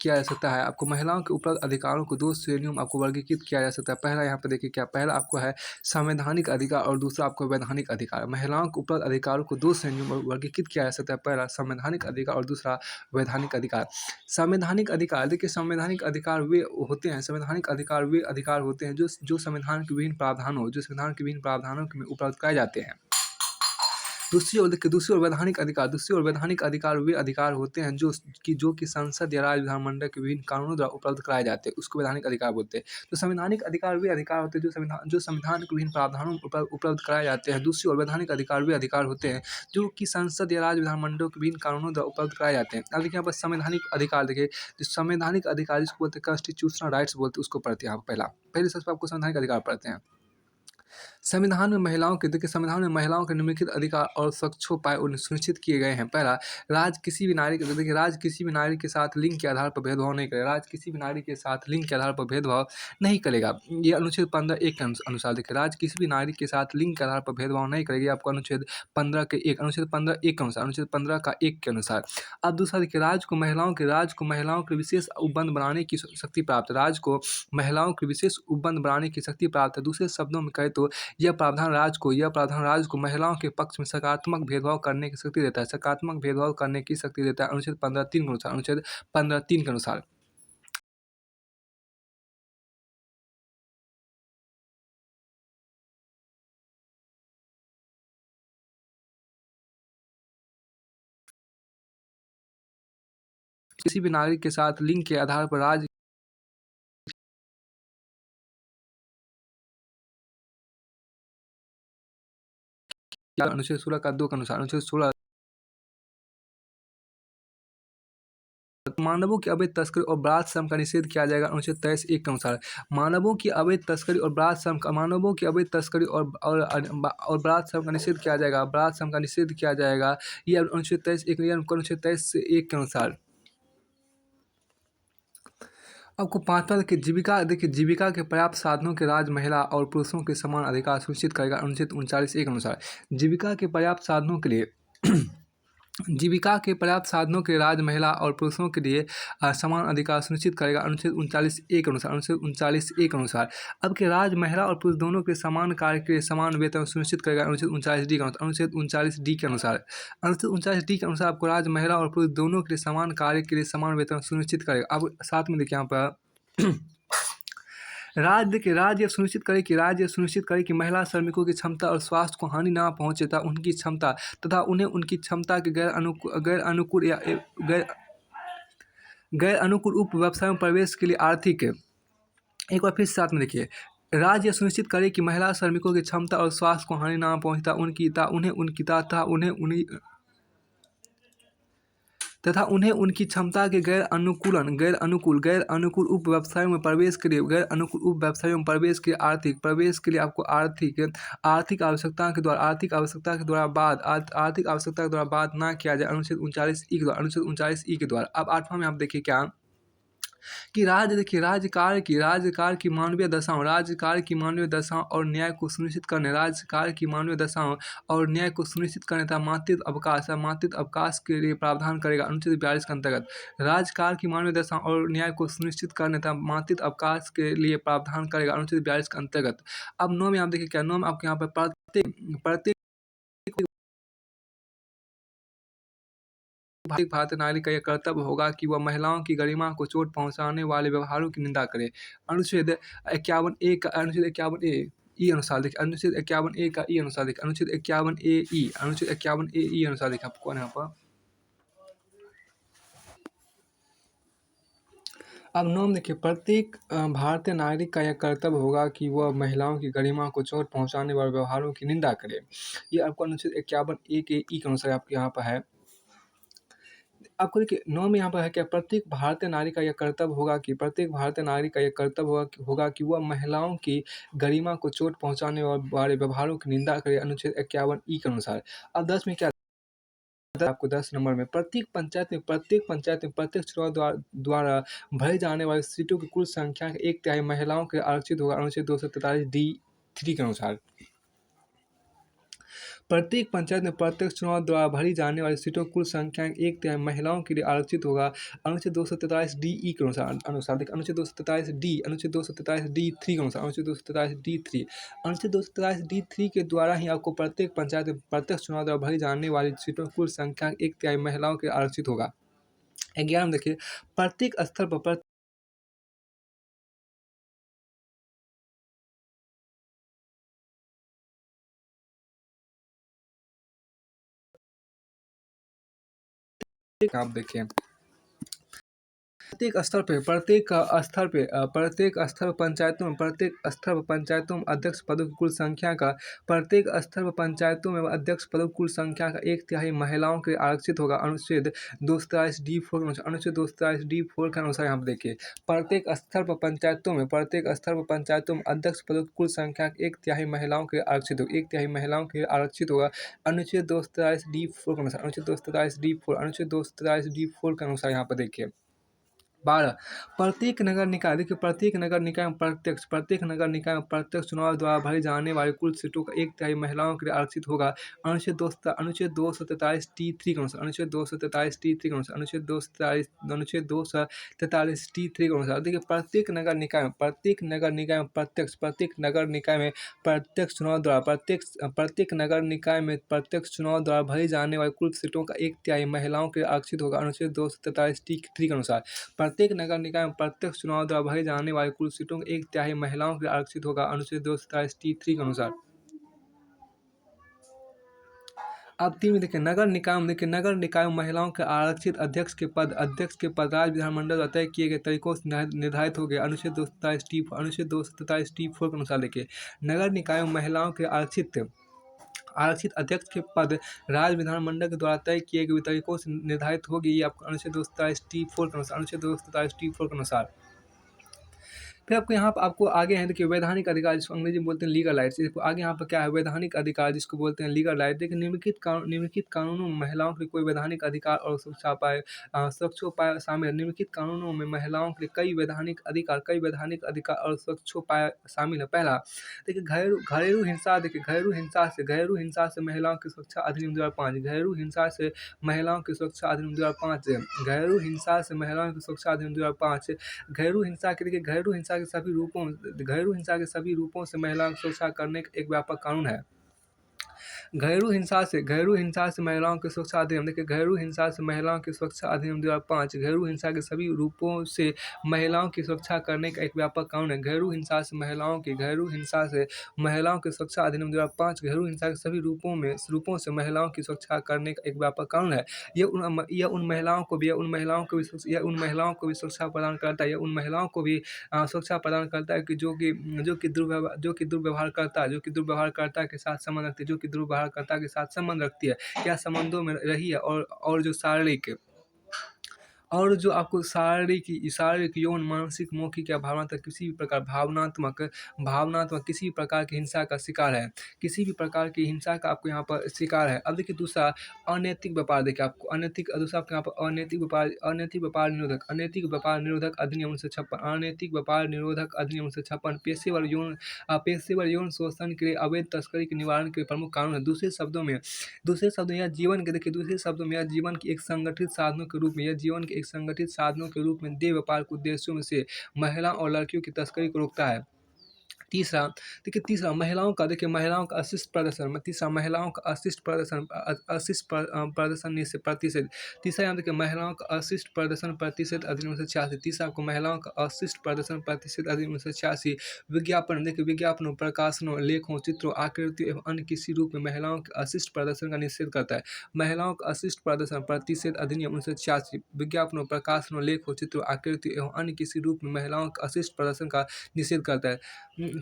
किया जा सकता है। आपको महिलाओं के उपलब्ध अधिकारों को 2 श्रेणियों में आपको वर्गीकृत किया जा सकता है। पहला यहाँ पर देखिए क्या, पहला आपको है संवैधानिक अधिकार और दूसरा आपको वैधानिक अधिकार। महिलाओं के उपलब्ध अधिकारों को 2 श्रेणियों में वर्गीकृत किया जा सकता है। पहला संवैधानिक अधिकार और दूसरा वैधानिक अधिकार। संवैधानिक अधिकार देखिए, संवैधानिक अधिकार वे अधिकार होते हैं जो संविधान के विभिन्न प्रावधानों में उपलब्ध कराए जाते हैं। दूसरी ओर वैधानिक अधिकार वे अधिकार होते हैं जो कि संसद या राज्य विधानमंडल के विभिन्न कानूनों द्वारा उपलब्ध कराए जाते हैं, उसको वैधानिक अधिकार बोलते हैं। तो संवैधानिक अधिकार वे अधिकार होते हैं जो संविधान के विभिन्न प्रावधानों में उपलब्ध कराए जाते हैं। दूसरी ओर वैधानिक अधिकार वे अधिकार होते हैं जो कि संसद या राज्य विधानमंडल के विभिन्न कानूनों द्वारा उपलब्ध कराए जाते हैं। अब देखिए यहाँ पर संवैधानिक अधिकार, देखिए जो संवैधानिक अधिकार जिसको बोलते हैं कॉन्स्टिट्यूशनल राइट्स बोलते हैं, उसको पढ़ते हैं। यहाँ पहले सबसे आपको संवैधानिक अधिकार पढ़ते हैं। संविधान में महिलाओं के देखिए संविधान में महिलाओं के निम्नलिखित अधिकार और स्वच्छोपाय सुनिश्चित किए गए हैं। पहला, राज्य किसी भी नारी के देखिए राज्य किसी भी नारी के साथ लिंग के आधार पर भेदभाव नहीं करेगा। राज्य किसी भी नारी के साथ लिंग के आधार पर भेदभाव नहीं करेगा। ये अनुच्छेद 15(1) के अनुसार देखिए राज्य किसी भी नारी के साथ लिंग के आधार पर भेदभाव नहीं करेगी। आपको अनुच्छेद 15 के 1 अनुच्छेद 15(1) के अनुसार अनुच्छेद 15 का 1 के अनुसार। अब दूसरा देखिए राज्य को महिलाओं के विशेष उपबंध बनाने की शक्ति प्राप्त है। राज्य को महिलाओं के विशेष उपबंध बनाने की शक्ति प्राप्त है। दूसरे शब्दों में कहें तो यह प्रावधान राज्य को महिलाओं के पक्ष में सकारात्मक भेदभाव करने की शक्ति देता है। सकारात्मक भेदभाव करने की शक्ति देता है अनुच्छेद 15(3) के अनुसार। अनुच्छेद 15(3) के अनुसार। किसी भी नागरिक के साथ लिंग के आधार पर राज्य अनुच्छेद 16 का 2 के अनुसार। अनुच्छेद 16 मानवों की अवैध तस्करी और बाल श्रम का निषेध किया जाएगा अनुच्छेद 23(1) के अनुसार। मानवों की अवैध तस्करी और बाल श्रम का मानवों की अवैध तस्करी और बाल श्रम का निषेध किया जाएगा। बाल श्रम का निषेध किया जाएगा। ये अनुच्छेद 23(1) के अनुसार। आपको पाँचवा देखिए जीविका के पर्याप्त साधनों के राज्य महिला और पुरुषों के समान अधिकार सुनिश्चित करेगा अनुच्छेद 39(1) के अनुसार। जीविका के पर्याप्त साधनों के लिए जीविका के पर्याप्त साधनों के राज्य महिला और पुरुषों के लिए समान अधिकार सुनिश्चित करेगा अनुच्छेद 39(1) के अनुसार। अनुच्छेद 39(1) के अनुसार। अब के राज्य महिला और पुरुष दोनों के समान कार्य के लिए समान वेतन सुनिश्चित करेगा अनुच्छेद 39(d) के अनुसार। अनुच्छेद 39(d) के अनुसार। अनुच्छेद 39(d) के अनुसार आपको राज्य महिला और पुरुष दोनों के लिए समान कार्य के लिए समान वेतन सुनिश्चित करेगा। अब साथ में देखिए यहाँ पर राज्य सुनिश्चित करे कि महिला श्रमिकों की क्षमता और स्वास्थ्य को हानि ना पहुंचे तथा उन्हें उनकी क्षमता के गैर अनुकूल उप व्यवसायों में प्रवेश के लिए आर्थिक एक बार फिर साथ में देखिए राज्य सुनिश्चित करे कि महिला श्रमिकों की क्षमता और स्वास्थ्य को हानि ना पहुंचता उन्हें उनकी क्षमता के गैर अनुकूल उप व्यवसायों में प्रवेश के लिए आर्थिक आवश्यकता के द्वारा बाद ना किया जाए अनुच्छेद 39(e) के द्वारा। अब 8वां में आप देखिए क्या कि राज्य कार्य की मानवीय दशाओं और न्याय को सुनिश्चित करने तथा मातृत्व अवकाश के लिए प्रावधान करेगा अनुच्छेद 42 के अंतर्गत। राज्य कार्य की मानवीय दशाओं और न्याय को सुनिश्चित करने तथा मातृत्व अवकाश के लिए प्रावधान करेगा अनुच्छेद 42 के अंतर्गत। अब 9 में आप देखिए क्या 9 में आपके यहाँ पर प्रत्येक भारतीय नागरिक का यह कर्तव्य होगा कि वह महिलाओं की गरिमा को चोट पहुंचाने वाले व्यवहारों की निंदा करे। अनुच्छेद 51(a) का अनुच्छेद 51(a) ई अनुसार देखिए अनुच्छेद 51(a) का ई अनुसार देखिए अनुच्छेद 51(a) ई अनुसार देखिए आपको यहाँ पर। अब 9 में देखिए प्रत्येक भारतीय नागरिक का यह कर्तव्य होगा कि वह महिलाओं की गरिमा को चोट पहुंचाने वाले व्यवहारों की निंदा करे। ये आपको अनुच्छेद 51(a) के ई के अनुसार आपके यहाँ पर है। आपको देखिए 9 में यहाँ पर है क्या प्रत्येक भारतीय नागरिक का यह कर्तव्य होगा कि वह महिलाओं की गरिमा को चोट पहुंचाने वाले व्यवहारों की निंदा करे अनुच्छेद 51(e) के अनुसार। अब 10 में क्या आपको 10 नंबर में प्रत्येक पंचायत में प्रत्यक्ष चुनाव द्वारा भरे जाने वाली सीटों की कुल संख्या का 1/3 महिलाओं के आरक्षित होगा अनुच्छेद 243(d)(3) के अनुसार। प्रत्येक पंचायत में प्रत्यक्ष चुनाव द्वारा भरी जाने वाली सीटों की कुल संख्या 1/3 महिलाओं के लिए आरक्षित होगा अनुच्छेद 243(d)(e) के अनुसार देखिए अनुच्छेद 243(d)(3) के अनुसार अनुच्छेद 243(d)(3 के द्वारा ही आपको प्रत्येक पंचायत में प्रत्यक्ष चुनाव द्वारा भरी जाने वाली सीटों की कुल संख्या 1/3 महिलाओं के आरक्षित होगा। 11 में देखिए प्रत्येक स्तर पर आप देखिए प्रत्येक स्तर पर पंचायतों में अध्यक्ष पदों की कुल संख्या का प्रत्येक स्तर पर पंचायतों में अध्यक्ष पदों की कुल संख्या का 1/3 महिलाओं के लिए आरक्षित होगा। अनुच्छेद 243D4 के अनुसार के अनुसार यहाँ पर देखिए, प्रत्येक स्तर पर पंचायतों में अध्यक्ष पदों की कुल संख्या का 1/3 महिलाओं के लिए आरक्षित होगा। 1/3 महिलाओं के लिए आरक्षित होगा। अनुच्छेद 243D4 के अनुसार अनुच्छेद 243D4 के अनुसार यहाँ पर देखिए। 12 प्रत्येक नगर निकाय, देखिए प्रत्येक नगर निकाय में प्रत्यक्ष चुनाव द्वारा भरी जाने वाली कुल सीटों का 1/3 महिलाओं के लिए आरक्षित होगा। अनुच्छेद 243T3 के अनुसार अनुच्छेद 243T3 के अनुसार अनुच्छेद 243T3 के अनुसार देखिए, प्रत्येक नगर निकाय में प्रत्यक्ष चुनाव द्वारा भरी जाने वाली कुल सीटों का 1/3 महिलाओं के लिए आरक्षित होगा। अनुच्छेद 243T3 के अनुसार प्रत्येक नगर निकाय में प्रत्यक्ष चुनाव द्वारा भरी जाने वाली कुल सीटों का 1/3 महिलाओं के लिए आरक्षित होगा। अनुच्छेद 243T3 के अनुसार। अब 3 में देखिए, नगर निकाय में महिलाओं के आरक्षित अध्यक्ष के पद राज्य विधानमंडल द्वारा तय किए गए तरीकों से निर्धारित हो गए। अनुच्छेद 243T4 के अनुसार देखिए, नगर निकाय में महिलाओं के आरक्षित अध्यक्ष के पद राज्य विधानमंडल के द्वारा तय किए गए तरीकों से निर्धारित होगी। ये आपको अनुच्छेद 243T4 के अनुसार। फिर आपको यहाँ पर आपको आगे है देखिए, वैधानिक अधिकार, जिसको अंग्रेजी में बोलते हैं लीगल राइट्स। आगे यहाँ पर क्या है, वैधानिक अधिकार जिसको बोलते हैं लीगल राइट। देखिए, निम्नलिखित कानूनों में महिलाओं के कोई वैधानिक अधिकार और सुरक्षा उपाय शामिल है। निम्नलिखित कानूनों में महिलाओं के लिए कई वैधानिक अधिकार और सुरक्षोपाय शामिल है। पहला देखिए, घरेलू हिंसा से महिलाओं की सुरक्षा अधिनियम 2005। घरेलू हिंसा से महिलाओं की सुरक्षा अधिनियम 2005। घरेलू हिंसा से महिलाओं की सुरक्षा अधिनियम 2005। घरेलू हिंसा के सभी रूपों से महिलाओं की सुरक्षा करने का एक व्यापक कानून है। घरेलू हिंसा से महिलाओं की सुरक्षा अधिनियम, देखिए घरेलू हिंसा से महिलाओं की सुरक्षा अधिनियम 2005 घरेलू हिंसा के सभी रूपों से महिलाओं की सुरक्षा करने का एक व्यापक कानून है। घरेलू हिंसा से महिलाओं की सुरक्षा अधिनियम 2005 घरेलू हिंसा के सभी रूपों से महिलाओं की सुरक्षा करने का एक व्यापक कानून है। यह उन महिलाओं को भी सुरक्षा प्रदान करता है। यह उन महिलाओं को भी सुरक्षा प्रदान करता है कि जो कि दुर्व्यवहारकर्ता के साथ संबंध रखती है या संबंधों में रही है, और जो आपको शारीरिक, यौन, मानसिक, मौखिक या भावनात्मक किसी भी प्रकार की हिंसा का शिकार है। किसी भी प्रकार की हिंसा का आपको यहाँ पर शिकार है। अब देखिए दूसरा, अनैतिक व्यापार। देखिए आपको अनैतिक व्यापार निरोधक अधिनियम 1956। अनैतिक व्यापार निरोधक अधिनियम 1956 पेशेवर यौन शोषण के लिए अवैध तस्करी के निवारण के प्रमुख कानून है। दूसरे शब्दों में यह जीवन के एक संगठित साधनों के रूप में देह व्यापार के उद्देश्यों में से महिलाओं और लड़कियों की तस्करी को रोकता है। तीसरा, महिलाओं का अशिष्ट प्रदर्शन। प्रतिषेध। तीसरा यहाँ देखिए, महिलाओं का अशिष्ट प्रदर्शन प्रतिषेध अधिनियम 1986। तीसरा आपको महिलाओं का अशिष्ट प्रदर्शन प्रतिषेध अधिनियम 1986 विज्ञापन, देखिए विज्ञापनों, प्रकाशनों, लेखों, चित्रों, आकृतियों एवं अन्य किसी रूप में महिलाओं के अशिष्ट प्रदर्शन का निषेध करता है। महिलाओं का अशिष्ट प्रदर्शन प्रतिषेध अधिनियम 1986 विज्ञापनों, प्रकाशनों, लेखों, चित्रों, आकृतियों एवं अन्य किसी रूप में महिलाओं के अशिष्ट प्रदर्शन का निषेध करता है।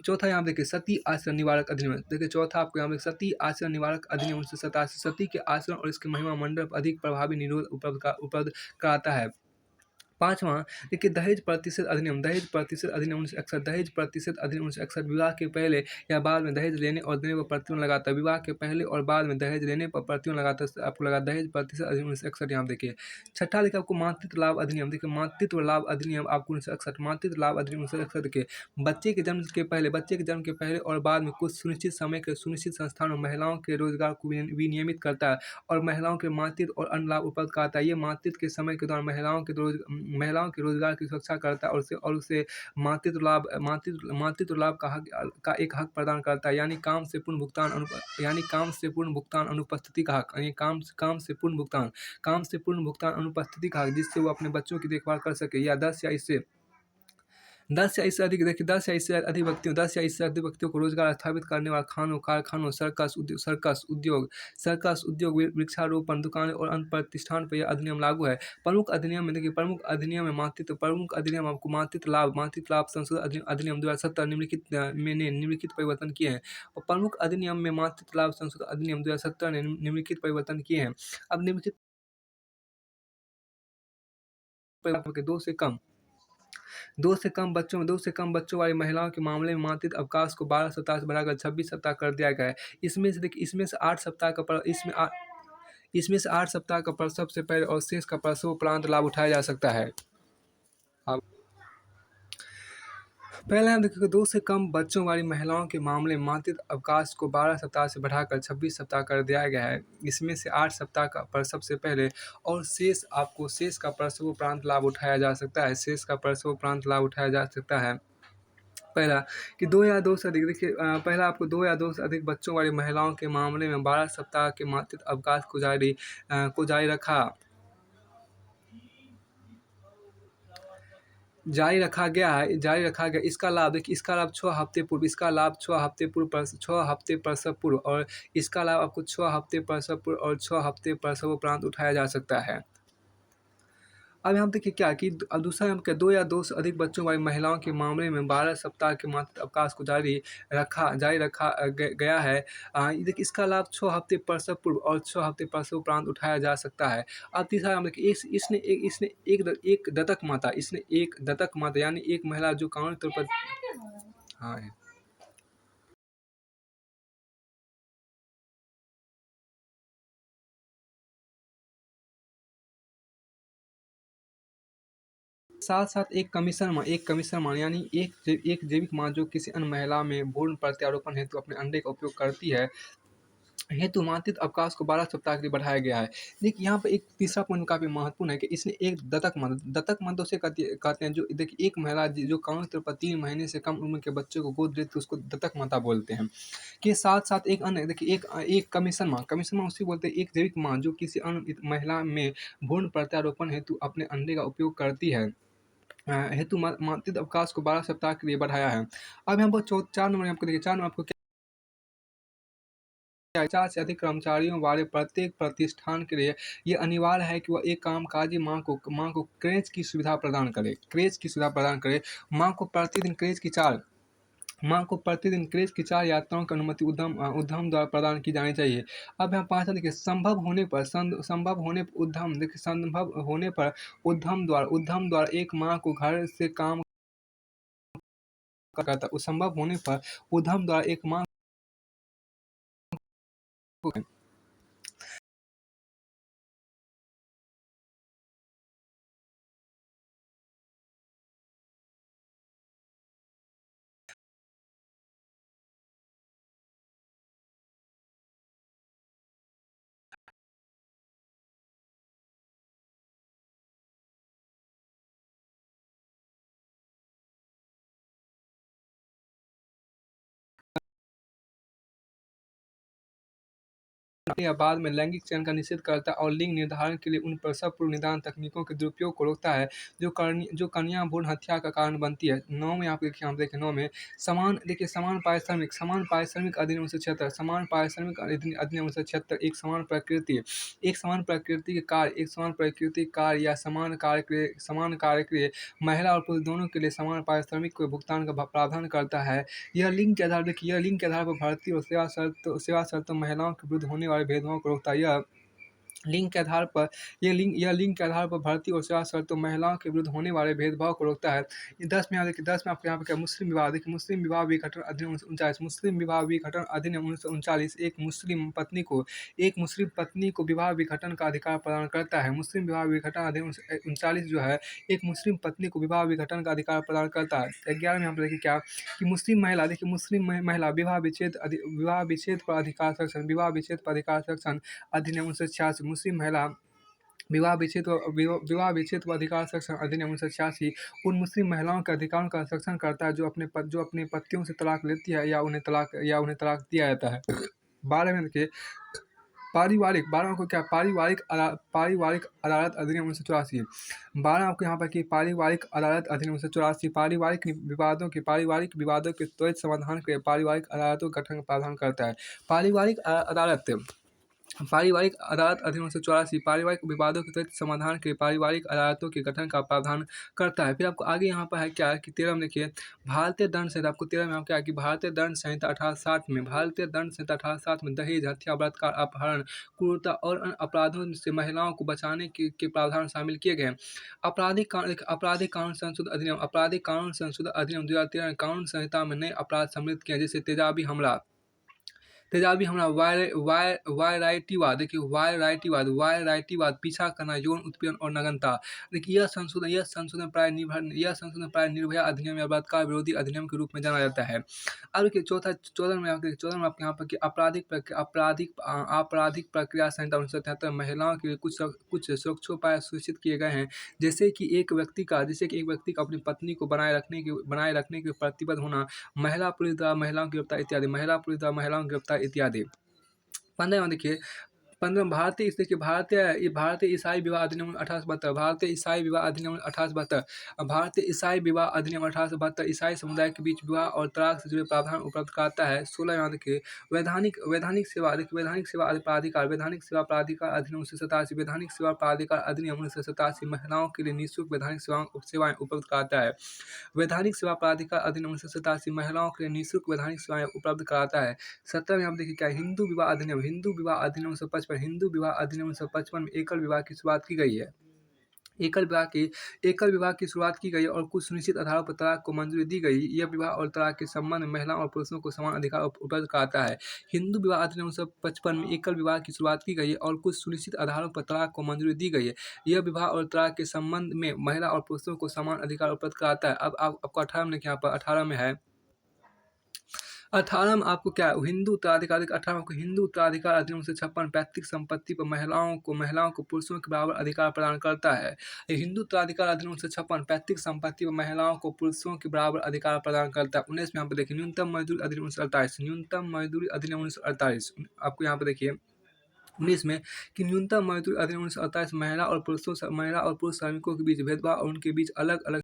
चौथा यहाँ देखिए, सती आचरण निवारक अधिनियम। देखिए चौथा आपको यहाँ सती आचरण निवारक अधिनियम 1987 सती के आचरण और इसके महिमा मंडल पर अधिक प्रभावी निरोध उपलब्ध कराता है। पाँचवां देखिए, दहेज प्रतिशत अधिनियम 1961। दहेज प्रतिशत अधिनियम 1961 विवाह के पहले या बाद में दहेज लेने और देने पर प्रतिबंध लगाता है। विवाह के पहले और बाद में दहेज लेने पर प्रतिबंध लगाता है। आपको लगा दहेज प्रतिशत अधिनियम 1961 यहाँ देखिए। छठा देखिए आपको मातृत्व लाभ अधिनियम। देखिए मातृत्व लाभ अधिनियम आपको 1961 मातृत्व लाभ अधिनियम 1961 देखिए, बच्चे के जन्म के पहले और बाद में कुछ सुनिश्चित समय के सुनिश्चित संस्थानों में महिलाओं के रोजगार को विनियमित करता है और महिलाओं के मातृत्व और अन्य लाभ उपलब्ध कराता है। ये मातृत्व के समय के दौरान महिलाओं के रोजगार की सुरक्षा करता है और उसे मातृत्व लाभ का एक हक प्रदान करता है, यानी काम से पूर्ण भुगतान अनुपस्थिति का हक, काम से पूर्ण भुगतान अनुपस्थिति का हक, जिससे वो अपने बच्चों की देखभाल कर सके या 10 या इससे 10 या इससे अधिक देखिए 10 या इससे अधिक व्यक्तियों को रोजगार स्थापित करने वाला खानों, कारखानों, सर्कस उद्योग, वृक्षारोपण, दुकानें और अन्य प्रतिष्ठान पर यह अधिनियम लागू है। प्रमुख अधिनियम में प्रमुख अधिनियम आपको मातृत्व लाभ संशोधन अधिनियम 2070 निम्नलिखित परिवर्तन किए हैं। और प्रमुख अधिनियम में मातृत्व लाभ संशोधन अधिनियम 2070 ने निम्नलिखित परिवर्तन किए हैं। अब निम्नलिखित परिवर्तन के दो से कम बच्चों वाली महिलाओं के मामले में मातृत्व अवकाश को 12 सप्ताह से बढ़ाकर 26 सप्ताह कर दिया गया है। इसमें से देखिए इसमें से 8 सप्ताह का प्रसव से पहले और शेष का प्रसव उपरांत लाभ उठाया जा सकता है। अब पहले हम देखेंगे 2 से कम बच्चों वाली महिलाओं के मामले में मातृत्व अवकाश को 12 सप्ताह से बढ़ाकर 26 सप्ताह कर दिया गया है। इसमें से 8 सप्ताह का प्रसव से पहले और शेष का प्रसव उपरांत लाभ उठाया जा सकता है। पहला कि 2 या 2 से अधिक देखिए पहला आपको 2 या 2 से अधिक बच्चों वाली महिलाओं के मामले में 12 सप्ताह के मातृत्व अवकाश को जारी रखा गया। इसका लाभ 6 हफ्ते पूर्व प्रसव पूर्व और इसका लाभ आपको 6 हफ्ते प्रसव पूर्व और 6 हफ्ते प्रसव उपरांत उठाया जा सकता है। अब यहाँ देखिए क्या कि अब दूसरा हम क्या 2 या 2 से अधिक बच्चों वाली महिलाओं के मामले में 12 सप्ताह के मातृत्व अवकाश को जारी रखा गया है। देखिए इसका लाभ 6 हफ्ते प्रसव पूर्व और 6 हफ्ते प्रसव उपरांत उठाया जा सकता है। अब तीसरा हम देखिए इसने एक दत्तक माता यानी एक महिला जो कानूनी तौर पर हाँ 7 एक कमीशन माँ यानी एक जैविक माँ जो किसी अन्य महिला में भ्रूण प्रत्यारोपण हेतु अपने अंडे का उपयोग करती है हेतु मातृत्व अवकाश को 12 सप्ताह के लिए बढ़ाया गया है। देखिए यहाँ पे एक तीसरा पॉइंट काफ़ी महत्वपूर्ण है कि इसने एक दत्तक माता उसे कहते हैं जो देखिए एक महिला जो कानूनी तौर पर 3 महीने से कम उम्र के बच्चे को गोद लेती है उसको दत्तक माता बोलते हैं। के साथ-साथ एक अन्य देखिए एक कमीशन माँ उसे बोलते हैं एक जैविक माँ जो किसी अन्य महिला में भ्रूण प्रत्यारोपण हेतु अपने अंडे का उपयोग करती है हेतु मातृत्व अवकाश को 12 सप्ताह के लिए बढ़ाया है। अब यहाँ पर 4 नंबर आपको देखिए 4 नंबर आपको 4 से अधिक कर्मचारियों वाले प्रत्येक प्रतिष्ठान के लिए ये अनिवार्य है कि वह एक कामकाजी माँ को क्रेच की सुविधा प्रदान करे। माँ को प्रतिदिन क्रेच की 4 यात्राओं की अनुमति उद्यम द्वारा प्रदान की जानी चाहिए। अब यहाँ 5 देखिए संभव होने पर उद्यम द्वारा एक माँ को घर से काम करता है। संभव होने पर उद्यम द्वारा एक माँ को या बाद में लैंगिक चयन का निषेध करता है और लिंग निर्धारण के लिए उन प्रसव पूर्व निदान तकनीकों के दुरुपयोग को रोकता है जो कन्या भ्रूण हत्या का कारण बनती है। 9 में आप देखिए 9 में समान पारिश्रमिक अधिनियम 1976 एक समान प्रकृति के कार्य या समान कार्य के लिए महिला और पुरुष दोनों के लिए समान पारिश्रमिक के भुगतान का प्रावधान करता है। यह लिंग के आधार पर भर्ती और सेवा शर्तों महिलाओं के विरुद्ध होने वाले भेदभाव को रोकता है। लिंग के आधार पर भर्ती और सेवा शर्तों महिलाओं के विरुद्ध होने वाले भेदभाव को रोकता है। 10 में आपको यहाँ पे क्या मुस्लिम विवाह विघटन अधिनियम 1939 एक मुस्लिम पत्नी को विवाह विघटन का अधिकार प्रदान करता है। मुस्लिम विवाह विघटन अधिनियम 39 जो है एक मुस्लिम पत्नी को विवाह विघटन का अधिकार प्रदान करता है। 11 में यहाँ पे देखिए क्या कि मुस्लिम महिला विवाह विच्छेद पर अधिकार संरक्षण अधिनियम 1986 मुस्लिम महिला विवाह विच्छेद व अधिकार संरक्षण अधिनियम 1986 उन मुस्लिम महिलाओं के अधिकारों का संरक्षण करता है जो अपने पतियों से तलाक लेती है या उन्हें तलाक दिया जाता है। 12 में देखिए पारिवारिक 12 आपको क्या है, पारिवारिक अदालत अधिनियम 1984। 12 आपको यहाँ पर कि पारिवारिक अदालत अधिनियम 1984 पारिवारिक विवादों के त्वरित समाधान के लिए पारिवारिक अदालतों का गठन का प्रावधान करता है। पारिवारिक अदालत अधिनियम 1984 पारिवारिक विवादों के त्वरित समाधान के लिए पारिवारिक अदालतों के गठन का प्रावधान करता है। फिर आपको आगे यहाँ पर है क्या है कि 13 में देखिए, भारतीय दंड संहिता आपको 13 में क्या है कि भारतीय दंड संहिता 1860 में दहेज, हत्या, बलात्कार, अपहरण, क्रूरता और अन्य अपराधों से महिलाओं को बचाने के प्रावधान शामिल किए गए हैं। आपराधिक कानून संशोधन अधिनियम 2013 ने कानून संहिता में नए अपराध सम्मिलित किए हैं, जैसे तेजाबी हमला, वायराइटीवाद, पीछा करना, यौन उत्पीड़न और नग्नता। देखिए यह संशोधन प्राय निर्भया अधिनियम या बलात्कार विरोधी अधिनियम के रूप में जाना जाता है। अब देखिए 14 में आपके यहाँ पर कि आपराधिक प्रक्रिया संहिता 1973 महिलाओं के लिए कुछ सुरक्षोपाय सुनिश्चित किए गए हैं, जैसे कि एक व्यक्ति का अपनी पत्नी को बनाए रखने के प्रतिबद्ध होना, महिला पुलिस द्वारा महिलाओं की गिरफ्तार इत्यादि। 15 में देखिए, 15 भारतीय ईसाई विवाह अधिनियम 1872। भारतीय ईसाई विवाह अधिनियम 1872 ईसाई समुदाय के बीच विवाह और तलाक से जुड़े प्रावधान उपलब्ध कराता है। 16 यहाँ देखिए, वैधानिक सेवा प्राधिकार अधिनियम 1987। वैधानिक सेवा प्राधिकार अधिनियम 1987 महिलाओं के लिए निःशुल्क वैधानिक सेवाएं उपलब्ध कराता है। वैधानिक सेवा प्राधिकार अधिनियम 1987 महिलाओं के लिए निःशुल्क वैधानिक सेवाएं उपलब्ध कराता है। 17 में आप देखिए क्या है, हिंदू विवाह अधिनियम 1955 में एकल विवाह की शुरुआत की गई है। एकल विवाह की शुरुआत की गई और कुछ सुनिश्चित आधारों पर तलाक को मंजूरी दी गई। यह विवाह और तलाक के संबंध में महिलाओं और पुरुषों को समान अधिकार उपलब्ध कराता है। हिंदू विवाह अधिनियम 1955 में एकल विवाह की शुरुआत की गई और कुछ सुनिश्चित आधारों पर तलाक को मंजूरी दी गई है। यह विवाह और तलाक के संबंध में महिला और पुरुषों को समान अधिकार उपलब्ध कराता है। अब आपको 18 में यहाँ पर 18 में है, 18 में आपको क्या है, हिंदू उत्तराधिकार 18 में आपको हिंदू उत्तराधिकार अधिनियम 1956 पैतृक संपत्ति पर महिलाओं को पुरुषों के बराबर अधिकार प्रदान करता है। ये हिंदू उत्तराधिकार अधिनियम 1956 पैतृक संपत्ति पर महिलाओं को पुरुषों के बराबर अधिकार प्रदान करता है। 19 में यहाँ पर देखिए, न्यूनतम मजदूरी अधिनियम 1948 आपको यहाँ पर देखिए 19 में कि न्यूनतम मजदूरी अधिनियम 1948 महिला और पुरुष श्रमिकों के बीच भेदभाव और उनके बीच अलग अलग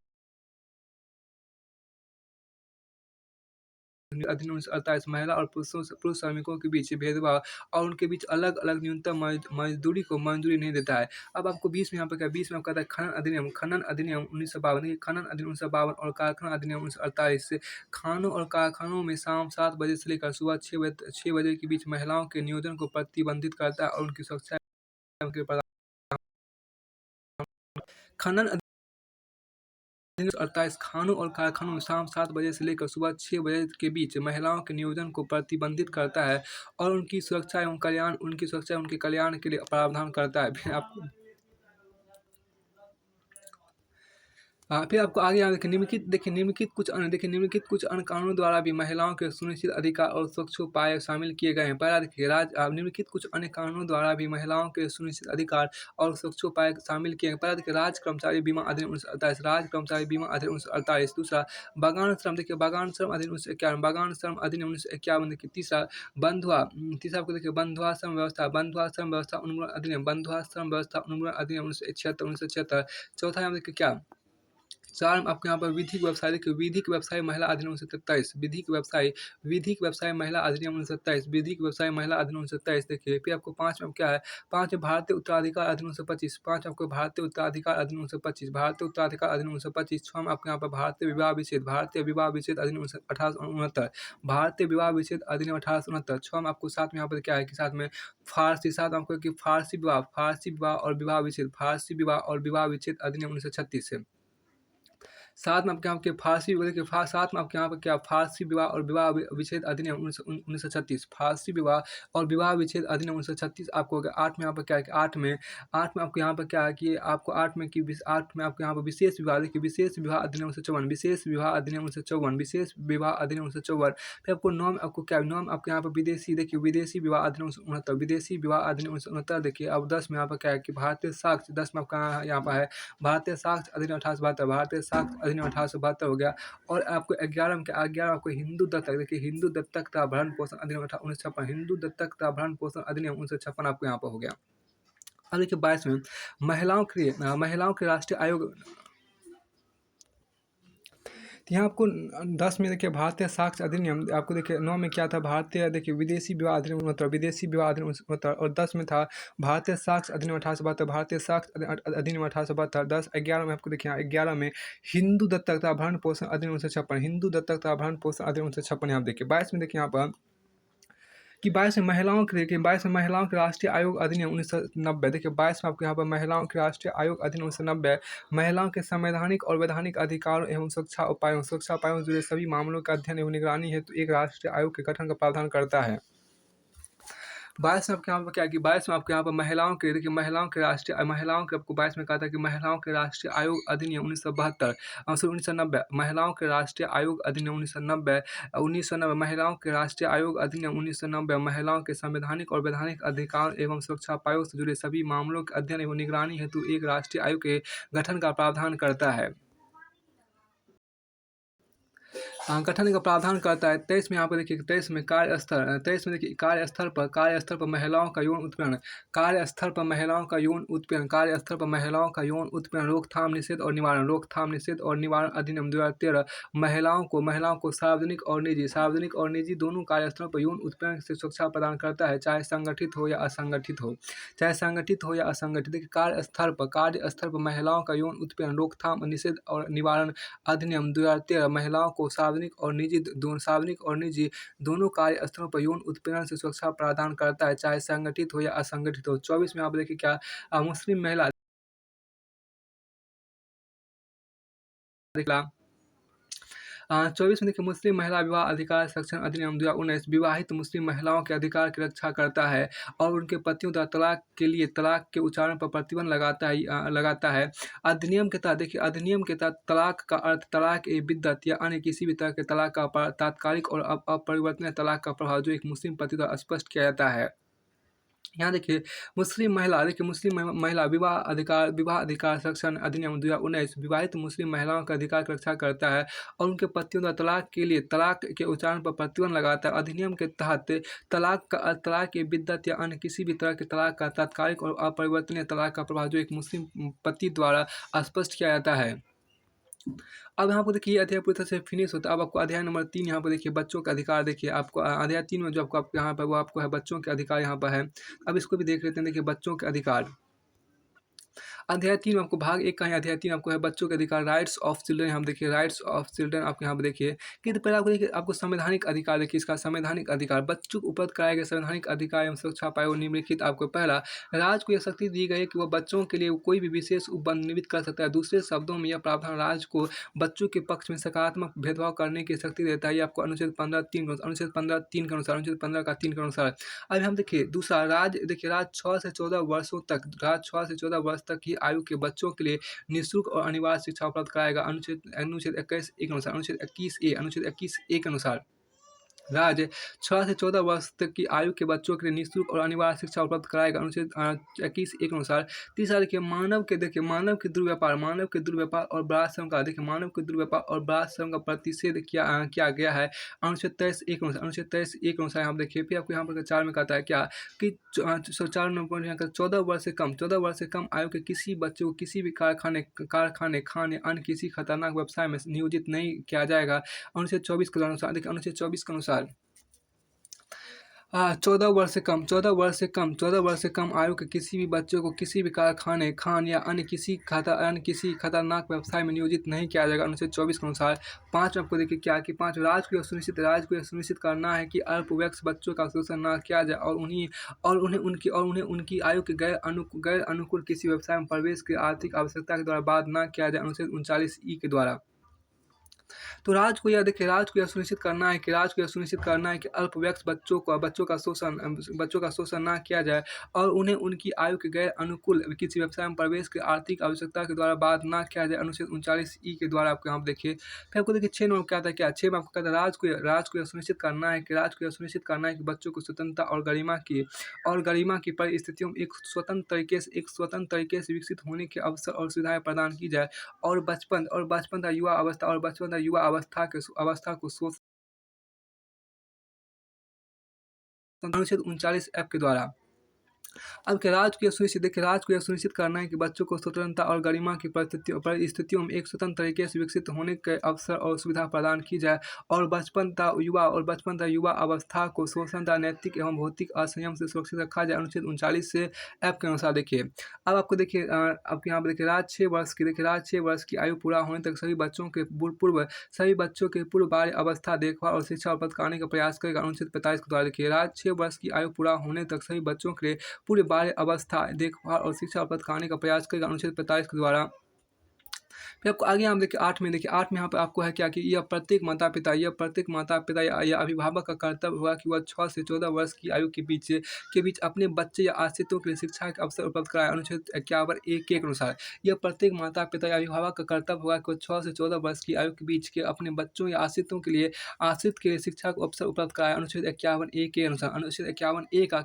अधिनियम 1948 महिला और पुरुष श्रमिकों के बीच भेदभाव और उनके बीच अलग अलग न्यूनतम मजदूरी को मंजूरी नहीं देता है। अब आपको 20 में यहाँ पर क्या, 20 में कहता है खनन अधिनियम 1952 और कारखाना अधिनियम 1948 से खानों और कारखानों में शाम 7 बजे से लेकर सुबह 6 बजे के बीच महिलाओं के नियोजन को प्रतिबंधित करता है और उनकी सुरक्षा के खनन 1948 खानों और कारखानों में शाम 7 बजे से लेकर सुबह 6 बजे के बीच महिलाओं के नियोजन को प्रतिबंधित करता है और उनकी सुरक्षा एवं उनके कल्याण के लिए प्रावधान करता है। फिर आपको आगे यहाँ निम्नलिखित कुछ अन्य कानूनों द्वारा भी महिलाओं के सुनिश्चित अधिकार और सुरक्षोपाय शामिल किए गए हैं। पहला देखिए, निम्नलिखित कुछ अन्य कानूनों द्वारा भी महिलाओं के सुनिश्चित अधिकार और सुरक्षोपाय शामिल किए गए। पहला देखिए, राज्य कर्मचारी बीमा अधिनियम 1948। दूसरा, बागान श्रम अधिनियम 1951। देखिए तीसरा आपको देखिए बंधुआ श्रम व्यवस्था उन्मूलन अधिनियम 1976। चौथा यहाँ देखिए क्या, 4 में आपको यहाँ पर विधिक व्यवसाय देखिए, विधिक व्यवसाय महिला अधिनियम 1927। विधिक व्यवसाय महिला अधिनियम 1927 देखिए। फिर आपको 5 में क्या है, 5 में भारतीय उत्तराधिकार अधिनियम 1925। 5 आपको भारतीय उत्तराधिकार अधिनियम 1925। 6 में आपको यहाँ पर भारतीय विवाह विच्छेद अधिनियम 1869। 6 में आपको 7 में यहाँ पर क्या है कि 7 में फारसी विवाह और विवाह विच्छेद अधिनियम 1936 से। 7 में आपके यहाँ पे फारसी विवाह और विवाह विच्छेद अधिनियम 1936। फारसी विवाह और विवाह विच्छेद अधिनियम 1936 आपको हो गया। 8 में यहाँ पर क्या है कि 8 में आपको यहाँ पर क्या है कि आपको 8 में आपको यहाँ पर विशेष विवाह देखिए, विशेष विवाह अधिनियम 1954। फिर आपको 9 में आपको क्या, 9 में आपके यहाँ पर विदेशी देखिए, विदेशी विवाह अधिनियम 1969 देखिए। अब 10 में यहाँ पर क्या है कि भारतीय साक्ष्य, 10 में आपका यहाँ पर है भारतीय साक्ष्य अधिनियम 1872। अधिनियम 1872 हो गया। और आपको 11 में क्या 11 आपको हिंदू दत्तक, देखिए हिंदू दत्तक तथा भरण पोषण अधिनियम 1956, हिंदू दत्तक तथा भरण पोषण अधिनियम 1956 आपको यहाँ पर हो गया। अब देखिए 22 में महिलाओं के राष्ट्रीय आयोग, तो यहाँ आपको 10 में देखिए भारतीय साक्ष्य अधिनियम, आपको देखिए 9 में क्या था, भारतीय देखिए विदेशी विवाह अधिनियम 69, विदेशी विवाह अधिनियम 69, और 10 में था भारतीय साक्ष्य अधिनियम 1872, भारतीय साक्ष्य अधिनियम 1872। 10 11 में आपको देखिए यहाँ 11 में हिंदू दत्तक तथा भरण पोषण अधिनियम 1956, हिंदू दत्तक तथा भरण पोषण अधिनियम 1956 यहाँ देखिए। 22 में देखिए यहाँ पर कि 22 में महिलाओं के, देखिए 22 में महिलाओं के राष्ट्रीय आयोग अधिनियम 1990, देखिए 22 में आपको यहाँ पर महिलाओं के राष्ट्रीय आयोग अधिनियम 1990 महिलाओं के संवैधानिक और वैधानिक अधिकारों एवं सुरक्षा उपायों से जुड़े सभी मामलों का अध्ययन एवं निगरानी हेतु एक राष्ट्रीय आयोग के गठन का प्रावधान करता है। 22 में आपके यहाँ पर क्या कि 22 में आपके यहाँ पर महिलाओं के, देखिए महिलाओं के आपको 22 में कहा था कि महिलाओं के राष्ट्रीय आयोग अधिनियम 1972 1990, महिलाओं के राष्ट्रीय आयोग अधिनियम 1990 महिलाओं के राष्ट्रीय आयोग अधिनियम 1990 महिलाओं के संवैधानिक और वैधानिक अधिकार एवं सुरक्षा उपायों से जुड़े सभी मामलों के अध्ययन एवं निगरानी हेतु एक राष्ट्रीय आयोग के गठन का प्रावधान करता है। गठन का प्रावधान करता है। 23 में यहाँ पर देखिए 23 में कार्यस्थल, 23 में देखिए कार्यस्थल पर महिलाओं का यौन उत्पीड़न, कार्यस्थल पर महिलाओं का यौन उत्पीड़न, कार्यस्थल पर महिलाओं का यौन उत्पीड़न रोकथाम निषेध और निवारण अधिनियम 2013 महिलाओं को सार्वजनिक और निजी दोनों कार्यस्थलों पर यौन उत्पीड़न से सुरक्षा प्रदान करता है, चाहे संगठित हो या असंगठित हो। देखिए कार्यस्थल पर महिलाओं का यौन उत्पीड़न रोकथाम निषेध और निवारण अधिनियम 2013 महिलाओं को सार्वजनिक और निजी दोनों कार्यस्थलों पर यौन उत्पीड़न से सुरक्षा प्रदान करता है, चाहे संगठित हो या असंगठित हो। 24 में आप देखिए क्या मुस्लिम महिला 24 में देखिए मुस्लिम महिला विवाह अधिकार संरक्षण अधिनियम 2019 विवाहित मुस्लिम महिलाओं के अधिकार की रक्षा करता है और उनके पतियों द्वारा तलाक के उच्चारण पर प्रतिबंध लगाता है। अधिनियम के तहत तलाक का अर्थ तलाक ए बिद्दत या अन्य किसी भी तरह के तलाक का तात्कालिक और अपरिवर्तनीय तलाक का प्रभाव जो एक मुस्लिम पति द्वारा स्पष्ट किया जाता है। यहाँ देखिए मुस्लिम महिला विवाह अधिकार संरक्षण अधिनियम 2019 विवाहित मुस्लिम महिलाओं के अधिकार की रक्षा करता है और उनके पतियों द्वारा तलाक के उच्चारण पर प्रतिबंध लगाता है। अधिनियम के तहत तलाक के बिद्दत या अन्य किसी भी तरह के तलाक का तात्कालिक और अपरिवर्तनीय तलाक का प्रभाव जो एक मुस्लिम पति द्वारा स्पष्ट किया जाता है। अब यहाँ पर देखिए ये अध्याय पूरी तरह से फिनिश होता है। अब आपको अध्याय नंबर 3 यहाँ पर देखिए बच्चों के अधिकार, देखिए आपको अध्याय 3 में जो आपको यहाँ पर वो आपको है बच्चों के अधिकार यहाँ पर है। अब इसको भी देख लेते हैं। देखिए बच्चों के अधिकार अध्याय 3 आपको भाग 1 का है। अध्याय 3 आपको है बच्चों के अधिकार, राइट्स ऑफ चिल्ड्रन। हम देखिए राइट्स ऑफ चिल्ड्रन आपको यहाँ पर देखिए कि तो पहले आपको देखिए आपको संवैधानिक अधिकार, देखिए इसका संवैधानिक अधिकार बच्चों को उपलब्ध कराए गए संवैधानिक अधिकार एवं सुरक्षा उपायों निम्नलिखित आपको पहला, राज्य को यह शक्ति दी गई है कि वह बच्चों के लिए कोई भी विशेष उपबंधित कर सकता है। दूसरे शब्दों में यह प्रावधान राज्य को बच्चों के पक्ष में सकारात्मक भेदभाव करने की शक्ति देता है। ये आपको अनुच्छेद 15(3) के अनुसार। अब हम देखिए दूसरा राज्य 6 से 14 वर्षों तक, राज्य 6 से 14 वर्ष तक की आयु के बच्चों के लिए निःशुल्क और अनिवार्य शिक्षा उपलब्ध कराएगा। अनुच्छेद 21 के अनुसार, अनुच्छेद 21(a) के अनुसार राज्य 6 से 14 वर्ष तक की आयु के बच्चों के लिए निःशुल्क और अनिवार्य शिक्षा उपलब्ध कराएगा। अनुच्छेद 21(a) के अनुसार। तीसरा देखिए मानव के दुर्व्यापार और बलात्कार श्रम का, देखिए मानव के दुर्व्यापार और बलात्कार श्रम का प्रतिषेध किया गया है। अनुच्छेद 23(a) के अनुसार यहाँ देखिए फिर आपको यहाँ पर 4 में कहता है क्या कि 4 नंबर यहाँ का 14 वर्ष से कम आयु के किसी बच्चे को किसी भी कारखाने खाने अन्य किसी खतरनाक व्यवसाय में नियोजित नहीं किया जाएगा। अनुच्छेद 24 के अनुसार, देखिए अनुच्छेद 24 के अनुसार 14 वर्ष से कम आयु के किसी भी बच्चे को किसी भी कारखाने या अन्य किसी खतरनाक व्यवसाय में नियोजित नहीं किया जाएगा। अनुच्छेद 24 के अनुसार। 5 आपको देखिए क्या कि 5 राज्य को यह सुनिश्चित करना है कि अल्पवयस्क बच्चों का शोषण न किया जाए और उन्हें उनकी आयु के गैर अनुकूल किसी व्यवसाय में प्रवेश की आर्थिक आवश्यकता के द्वारा बाध न किया जाए। अनुच्छेद 39(e) के द्वारा। तो राज्य को यह देखिए राज्य को यह सुनिश्चित करना है कि राज्य को यह सुनिश्चित करना है कि अल्पवयस्क बच्चों का शोषण ना किया जाए और उन्हें उनकी आयु के गैर अनुकूल किसी व्यवसाय में प्रवेश की आर्थिक आवश्यकता के द्वारा बाध ना किया जाए। अनुच्छेद 39 के द्वारा आपको यहाँ पे देखिए। फिर आपको देखिए 6 नंबर क्या था, क्या 6 में आपको कहता है राज्य को यह सुनिश्चित करना है कि बच्चों को स्वतंत्रता और गरिमा की परिस्थितियों में एक स्वतंत्र तरीके से विकसित होने के अवसर और सुविधाएं प्रदान की जाए और बचपन तथा युवा अवस्था को अनुच्छेद 39 एफ के द्वारा। अब के राज्य को यह सुनिश्चित करना है कि बच्चों को स्वतंत्रता और गरिमा की परिस्थितियों में एक स्वतंत्र तरीके से विकसित होने के अवसर और सुविधा प्रदान की जाए और बचपन तथा युवा अवस्था को शोषण तथा नैतिक एवं भौतिक असंयम से सुरक्षित रखा जाए। अनुच्छेद 39 से ऐप के अनुसार देखिए। अब आपको देखिए आपके यहाँ पे देखिए राज्य 6 वर्ष की आयु पूरा होने तक सभी बच्चों के पूर्व बाल्य अवस्था देखभाल और शिक्षा उपलब्ध कराने का प्रयास करेगा। अनुच्छेद 45 के द्वारा देखिए राज्य 6 वर्ष की आयु पूरा होने तक सभी बच्चों के लिए पूरे बाल्य अवस्था देखभाल और शिक्षा उपलब्ध कराने का प्रयास करेगा। अनुच्छेद 45 के द्वारा। फिर आपको आगे हम देखिए 8 में यहाँ पे आपको है क्या कि यह प्रत्येक माता पिता या अभिभावक का कर्तव्य हुआ कि वह 6 से 14 वर्ष की आयु के बीच अपने बच्चे या आश्रितों के लिए शिक्षा के अवसर उपलब्ध कराए। अनुच्छेद 51 ए के अनुसार यह प्रत्येक माता पिता या अभिभावक का कर्तव्य होगा कि वह 6 से 14 वर्ष की आयु के बीच के अपने बच्चों या आश्रित के लिए शिक्षा को अवसर उपलब्ध कराए। अनुच्छेद 51 ए के अनुसार अनुच्छेद 51 ए का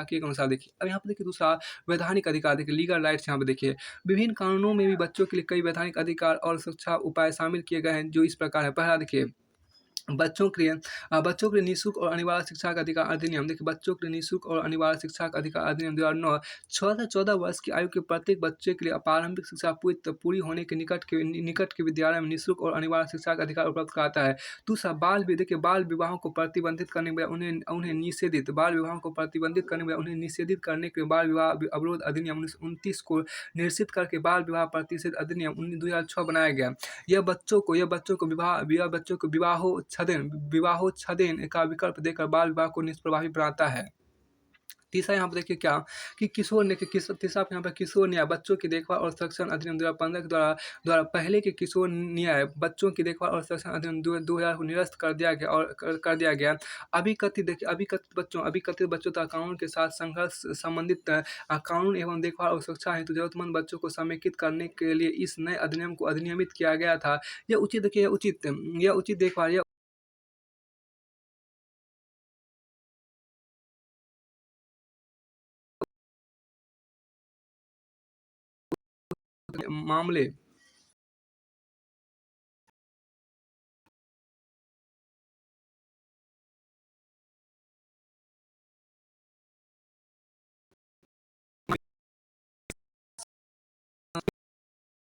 के अनुसार देखिए। अब यहाँ पे देखिए दूसरा वैधानिक अधिकार देखिए, लीगल राइट्स यहाँ पे देखिए। विभिन्न कानूनों में भी बच्चों के लिए कई वैधानिक अधिकार और सुरक्षा उपाय शामिल किए गए हैं जो इस प्रकार है। पहला देखिए बच्चों के लिए निःशुल्क और अनिवार्य शिक्षा का अधिकार अधिनियम देखिए। बच्चों के लिए निःशुल्क और अनिवार्य शिक्षा का अधिकार अधिनियम 2009। 6 से 14 वर्ष की आयु के प्रत्येक बच्चे के लिए प्रारंभिक शिक्षा पूरी होने के निकट के विद्यालय में निःशुल्क और अनिवार्य शिक्षा का अधिकार उपलब्ध कराता है। दूसरा बाल विवाहों को प्रतिबंधित करने के बजाय उन्हें निषेधित करने के बाल विवाह अवरोध अधिनियम 1929 को निरसित करके बाल विवाह प्रतिषेध अधिनियम 2006 बनाया गया। यह बच्चों को विवाहोत्छदेन का विकल्प देकर बाल विवाह को निष्प्रभावी बनाता है। तीसरा यहाँ पे देखिए क्या कि तीसरा यहाँ पे किशोर न्याय बच्चों की देखभाल और संरक्षण अधिनियम 2015 के द्वारा पहले के किशोर न्याय बच्चों की देखभाल और संरक्षण अधिनियम 2000 को निरस्त कर दिया गया। अभिकथित बच्चों तथा कानून के साथ संघर्ष संबंधित कानून एवं देखभाल और सुरक्षा हेतु जरूरतमंद बच्चों को समेकित करने के लिए इस नए अधिनियम को अधिनियमित किया गया था। यह उचित देखभाल मामले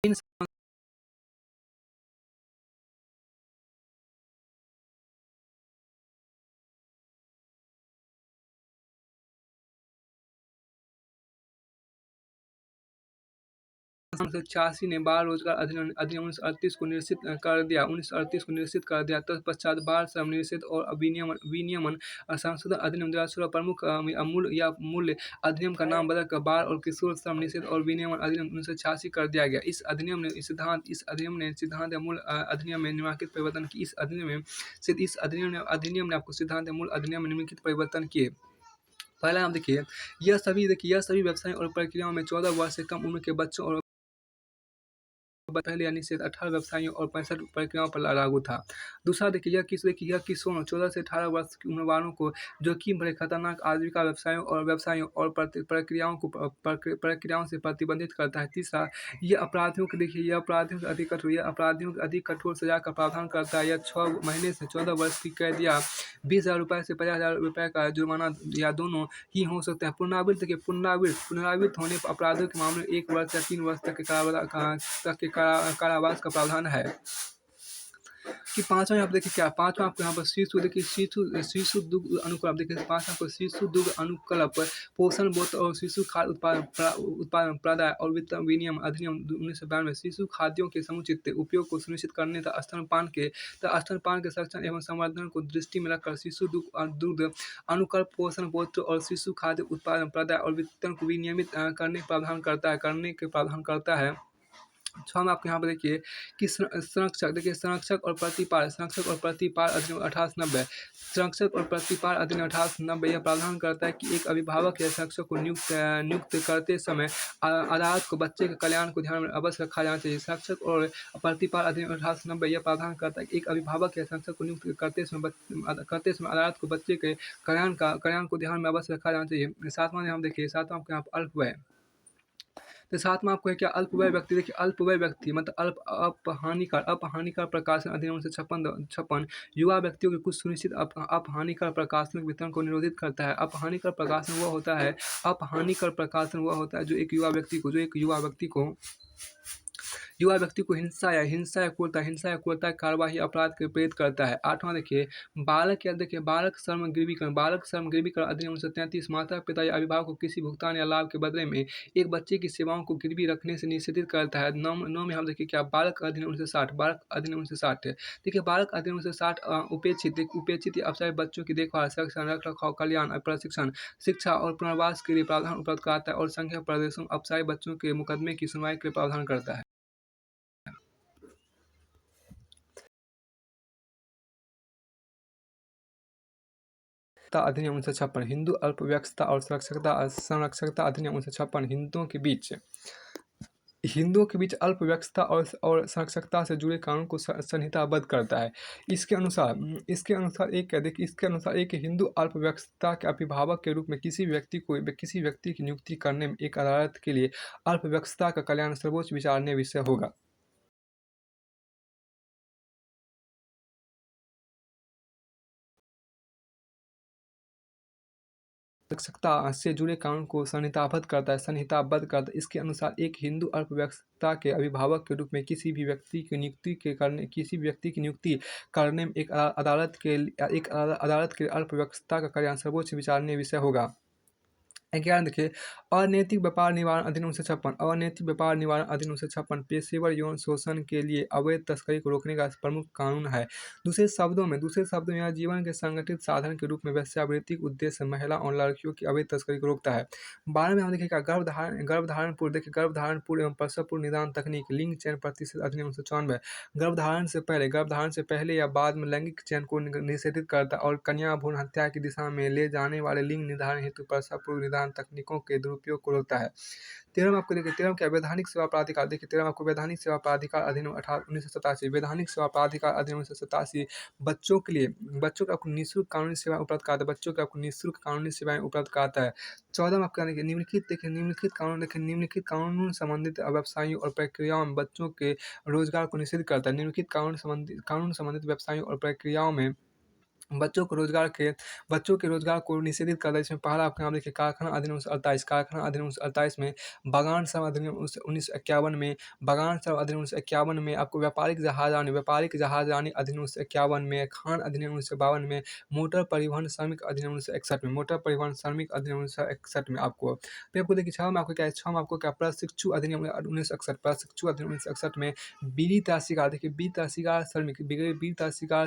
इन से 86 ने बाल रोजगार अधिनियम 1938 को निरसित कर दिया। तत्पश्चात बाल श्रम निषेध और विनियमन संशोधन अधिनियम 2016 प्रमुख मूल्य अधिनियम का नाम बदलकर बाल और किशोर श्रम निषेध और विनियमन अधिनियम 1986 कर दिया गया। इस अधिनियम ने सिद्धांत या मूल अधिनियम में निम्नलिखित परिवर्तन की इस अधिनियम ने आपको सिद्धांत या मूल अधिनियम में निम्नलिखित परिवर्तन किए। पहला हम देखिए यह सभी व्यवसायों और प्रक्रियाओं में 14 वर्ष से कम उम्र के बच्चों और पहले या निषेध 18 व्यवसायियों और 65 प्रक्रियाओं पर लागू था। दूसरा देखिए यह किशोरों 14 से 18 वर्ष की उम्र वालों को जोखिम भरे खतरनाक आजीविका व्यवसायों और प्रक्रियाओं से प्रतिबंधित करता है। तीसरा यह अपराधियों के अधिक कठोर सजा का प्रावधान करता है। यह 6 महीने से 14 वर्ष की कैद या 20,000 रुपये से 50,000 रुपये का जुर्माना या दोनों ही हो सकते हैं। पुनरावृत्त होने पर अपराधों के मामले में 1 वर्ष या 3 वर्ष तक के कारावास का प्रावधान है। कि पांचवा यहाँ पे देखिए क्या पांचवा आपको यहाँ पर शिशु दुग्ध अनुकूल आप देखिए पांचवा आपको शिशु दुग्ध अनुकल्प पोषण बोतल और शिशु खाद्य उत्पादन प्रदाय और वितरण विनियम अधिनियम 1992 शिशु खाद्यों के समुचित उपयोग को सुनिश्चित करने तथा स्तनपान के संरक्षण एवं संवर्धन को दृष्टि में रखकर शिशु दुग्ध अनुकल्प पोषण बोतल और शिशु खाद्य उत्पादन प्रदाय और वितरण को विनियमित करने के प्रावधान करता है। तो हम आपको यहाँ पे देखिए कि संरक्षक देखिए संरक्षक और प्रतिपाल अधिनियम 1890। संरक्षक और प्रतिपाल अधिनियम 1890 यह प्रावधान करता है कि एक अभिभावक या संरक्षक को नियुक्त करते समय अदालत को बच्चे के कल्याण को ध्यान में अवश्य रखा जाना चाहिए। संरक्षक और प्रतिपाल अधिनियम 1890 यह प्रावधान करता है कि एक अभिभावक या संरक्षक को नियुक्त करते समय अदालत को बच्चे के कल्याण को ध्यान में अवश्य रखा जाना चाहिए। सातवां में हम देखिए, सातवां आपको यहाँ पर अल्पवय। तो साथ में आपको है क्या, अल्पवय व्यक्ति देखिए, अल्पवय व्यक्ति मतलब अपहानिकर प्रकाशन अधिनियम 1956 युवा व्यक्तियों के कुछ सुनिश्चित अपहानिकर प्रकाशन वितरण को निरोधित करता है। अपहानिकर प्रकाशन वह होता है जो एक युवा व्यक्ति को हिंसा या क्रूरता की कार्यवाही अपराध के प्रेरित करता है। आठवां देखिए, बालक श्रम गिरवीकरण अधिनियम 1933 माता पिता या अभिभावक को किसी भुगतान या लाभ के बदले में एक बच्चे की सेवाओं को गिरवी रखने से निषेधित करता है। नौ में हम देखिए क्या, बालक अधिनियम 1960 देखिए, बालक अधिनियम 1960 उपेक्षित या अपसरित बच्चों की देखभाल, संरक्षण, रखरखाव, कल्याण और प्रशिक्षण, शिक्षा और पुनर्वास के लिए प्रावधान उपलब्ध कराता है और संघीय प्रदेशों में अपसरित बच्चों के मुकदमे की सुनवाई के लिए प्रावधान करता है। अधिनियम 1956 हिंदू अल्पसंख्यकता और संरक्षकता अधिनियम 1956 हिंदुओं के बीच अल्पसंख्यकता और संरक्षकता से जुड़े कानून को संहिताबद्ध करता है। इसके अनुसार एक हिंदू अल्पसंख्यकता के अभिभावक के रूप में किसी व्यक्ति की नियुक्ति करने में एक अदालत के लिए अल्पसंख्यकता का कल्याण सर्वोच्च विचारणीय विषय होगा। संरक्षकता से जुड़े कानून को संहिताबद्ध करता है। इसके अनुसार एक हिंदू अल्पसंख्यकता के अभिभावक के रूप में किसी भी व्यक्ति की नियुक्ति करने में एक अदालत के लिए अल्पसंख्यकता का कल्याण सर्वोच्च विचारणीय विषय होगा। 11 देखिए, अनैतिक व्यापार निवारण अधिनियम 1956 पेशेवर यौन शोषण के लिए अवैध तस्करी को रोकने का प्रमुख कानून है। दूसरे शब्दों में यह जीवन के संगठित साधन के रूप में वेश्यावृत्ति के उद्देश्य से महिला और लड़कियों की अवैध तस्करी को रोकता है। 12 में हम देखिएगा, गर्भधारण पूर्व एवं प्रसव पूर्व निदान तकनीक, लिंग चयन प्रतिशत अधिनियम 1994 गर्भधारण से पहले या बाद में लैंगिक चयन को निषेधित करता है और कन्या भ्रूण हत्या की दिशा में ले जाने वाले लिंग निर्धारण हेतु प्रसव पूर्व निदान तकनीकों के दुरुपयोग को रोकता है। 13 आपको देखिए, 13 क्या, वैधानिक सेवा प्राधिकार देखिए, 13 आपको वैधानिक सेवा प्राधिकार अधिनियम 1987 वैधानिक सेवा प्राधिकार अधिनियम 1987 बच्चों को आपको निःशुल्क कानूनी सेवाएं उपलब्ध कराता है। 14 में आपका निम्नलिखित कानून संबंधित व्यवसायों और प्रक्रियाओं में बच्चों के रोजगार को निषेध करता है। निम्नलिखित कानून संबंधित व्यवसायों और प्रक्रियाओं में बच्चों के रोजगार को निषेधित करता है। इसमें पहला आपके यहाँ देखिए, कारखाना अधिनियम 1948 में, बगान श्रम अधिनियम 1951 में, आपको व्यापारिक जहाजरानी अधिनियम 1951 में, खान अधिनियम 1952 में, मोटर परिवहन श्रमिक अधिनियम 1961 में आपको। फिर आपको देखिए 6 में आपको क्या है, प्रशिक्षु अधिनियम 1961 में, बीड़ी तहसीलदार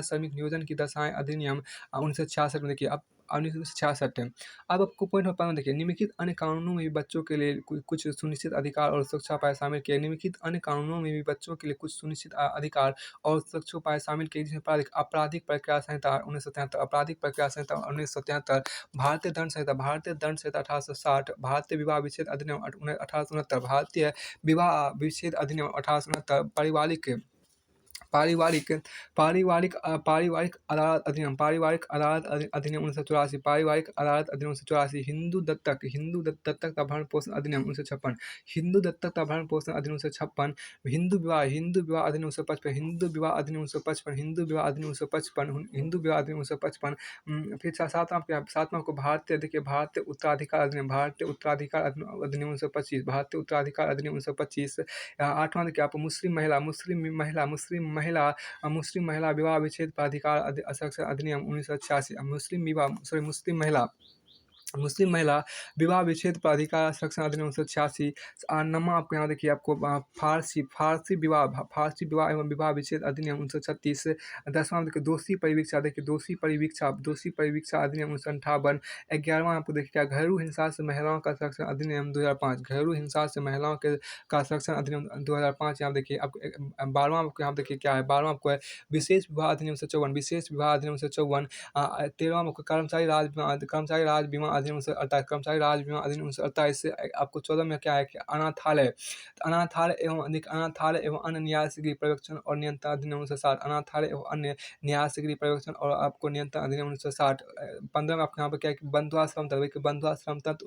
श्रमिक नियोजन की दशाएं अधिनियम 1966 में देखिए। अब 1966 अब आपको पॉइंट नंबर 5 देखिए, निम्नलिखित अन्य कानूनों में भी बच्चों के लिए कुछ सुनिश्चित अधिकार और सुरक्षा उपाय शामिल किए। निम्नलिखित अन्य कानूनों में भी बच्चों के लिए कुछ सुनिश्चित अधिकार और सुरक्षा उपाय शामिल किए, जिसमें आपराधिक प्रक्रिया संहिता 1973, भारतीय दंड संहिता 1860, भारतीय विवाह विच्छेद अधिनियम 1869, भारतीय विवाह विच्छेद अधिनियम 1869, पारिवारिक अदालत अधिनियम 1984, हिंदू दत्तक भरण पोषण अधिनियम 1956, हिंदू विवाह अधिनियम 1955, हिंदू विवाह अधिनियम 1955, फिर साथ में आपको भारतीय उत्तराधिकार अधिनियम 1925, 8वां देखिए आप मुस्लिम महिला विवाह विच्छेद प्राधिकार अधिनियम 1986, मुस्लिम महिला मुस्लिम महिला विवाह विच्छेद पर अधिकार संरक्षण अधिनियम 1986। नमा आपको यहाँ देखिए आपको फारसी विवाह एवं विवाह विच्छेद अधिनियम 1936। 10वां देखिए दोषी परिवीक्षा अधिनियम 1958। 11वां आपको देखिए क्या घरेलू हिंसा से महिलाओं का संरक्षण अधिनियम 2005। घरेलू हिंसा से महिलाओं के का संरक्षण अधिनियम 2005। यहाँ देखिए आपको 12वां आपको यहाँ देखिए क्या है, 12वां आपको है विशेष विवाह अधिनियम 1954। विशेष विवाह अधिनियम 1954। 13वां आपको कर्मचारी राज्य बीमा अधिनियम 1948। कर्मचारी राज्य बीमा अधिनियम 1948 से आपको 14 में क्या है कि अनाथालय, तो अनाथालय एवं अन्य न्यास गृह पर्यवेक्षण और नियंत्रण अधिनियम 1960। अनाथालय एवं अन्य न्यास गृह पर्यवेक्षण और आपको नियंत्रण अधिनियम 1960। 15 में आपको यहाँ पे क्या है कि बंधुआ श्रम तंत्र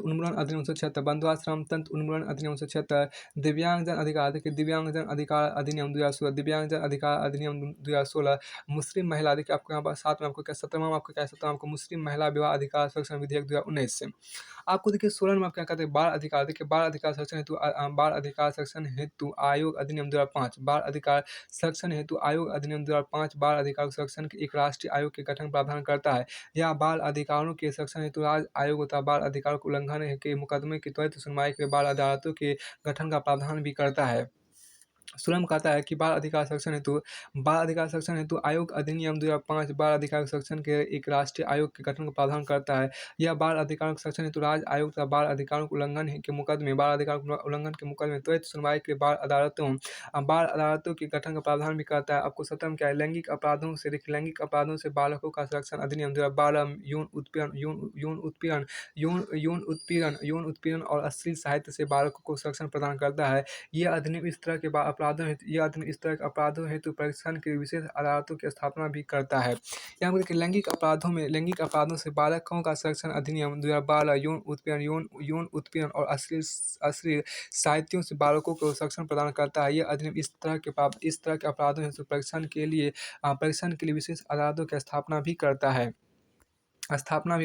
उन्मूलन अधिनियम 1976। बंधुआ श्रम तंत्र उन्मूलन अधिनियम 1976। दिव्यांगजन अधिकार देखिए दिव्यांगजन अधिकार अधिनियम 2016। दिव्यांगजन अधिकार अधिनियम 2016। मुस्लिम महिला देखिए आपको यहाँ पर साथ में आपको क्या 17वां आपको क्या है 17वां आपको मुस्लिम महिला विवाह अधिकार संरक्षण विधेयक 2019 से। आपको देखिए 16 में आप क्या कहते हैं बाल अधिकार, देखिए बाल अधिकार संरक्षण हेतु बाल अधिकार संरक्षण हेतु आयोग अधिनियम 2005। बाल अधिकार संरक्षण हेतु आयोग अधिनियम 2005 बाल अधिकार संरक्षण के एक राष्ट्रीय आयोग के गठन का प्रावधान करता है। यह बाल अधिकारों के संरक्षण हेतु राज्य आयोग तथा बाल अधिकारों के उल्लंघन के मुकदमे की त्वरित सुनवाई के लिए बाल अदालतों के गठन का प्रावधान भी करता है। 16 में कहता है कि बाल अधिकार संरक्षण हेतु आयोग अधिनियम 2005 बाल अधिकार संरक्षण के एक राष्ट्रीय आयोग के गठन का प्रावधान करता है। यह बाल अधिकारों के संरक्षण हेतु राज्य आयोग तथा बाल अधिकारों के बाल अधिकारों के उल्लंघन के मुकदमे त्वरित सुनवाई के लिए बाल अदालतों के गठन का प्रावधान भी करता है। आपको 17 में क्या है लैंगिक अपराधों से बालकों का संरक्षण अधिनियम 2012 यौन उत्पीड़न और अश्लील साहित्य से बालकों को संरक्षण प्रदान करता है। यह अधिनियम इस तरह के अपराधों हेतु परीक्षण के लिए विशेष अदालतों की स्थापना भी करता है। यहाँ पर देखिए लैंगिक अपराधों से बालकों का संरक्षण अधिनियम 2012 यौन उत्पीड़न और अश्लील साहित्यों से बालकों को संरक्षण प्रदान करता है। यह अधिनियम इस तरह के अपराधों हेतु परीक्षण के लिए विशेष अदालतों की स्थापना भी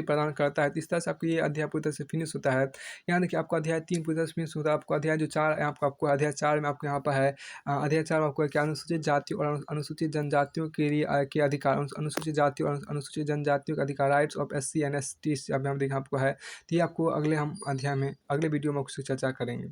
प्रदान करता है। तो इस तरह से आपको ये अध्याय पूरी तरह से फिनिश होता है। यहाँ देखिए आपको अध्याय 3 पूरी तरह से फिनिश होता है। आपको अध्याय जो 4 है आपको अध्याय 4 में आपको यहाँ पर है अध्याय 4 में आपको है कि अनुसूचित जाति और अनुसूचित जनजातियों के लिए के अधिकार, अनुसूचित जाति और अनुसूचित जनजातियों के अधिकार, rights of SC and ST यहाँ देखिए आपको है। तो ये आपको अगले वीडियो में आपसे चर्चा करेंगे।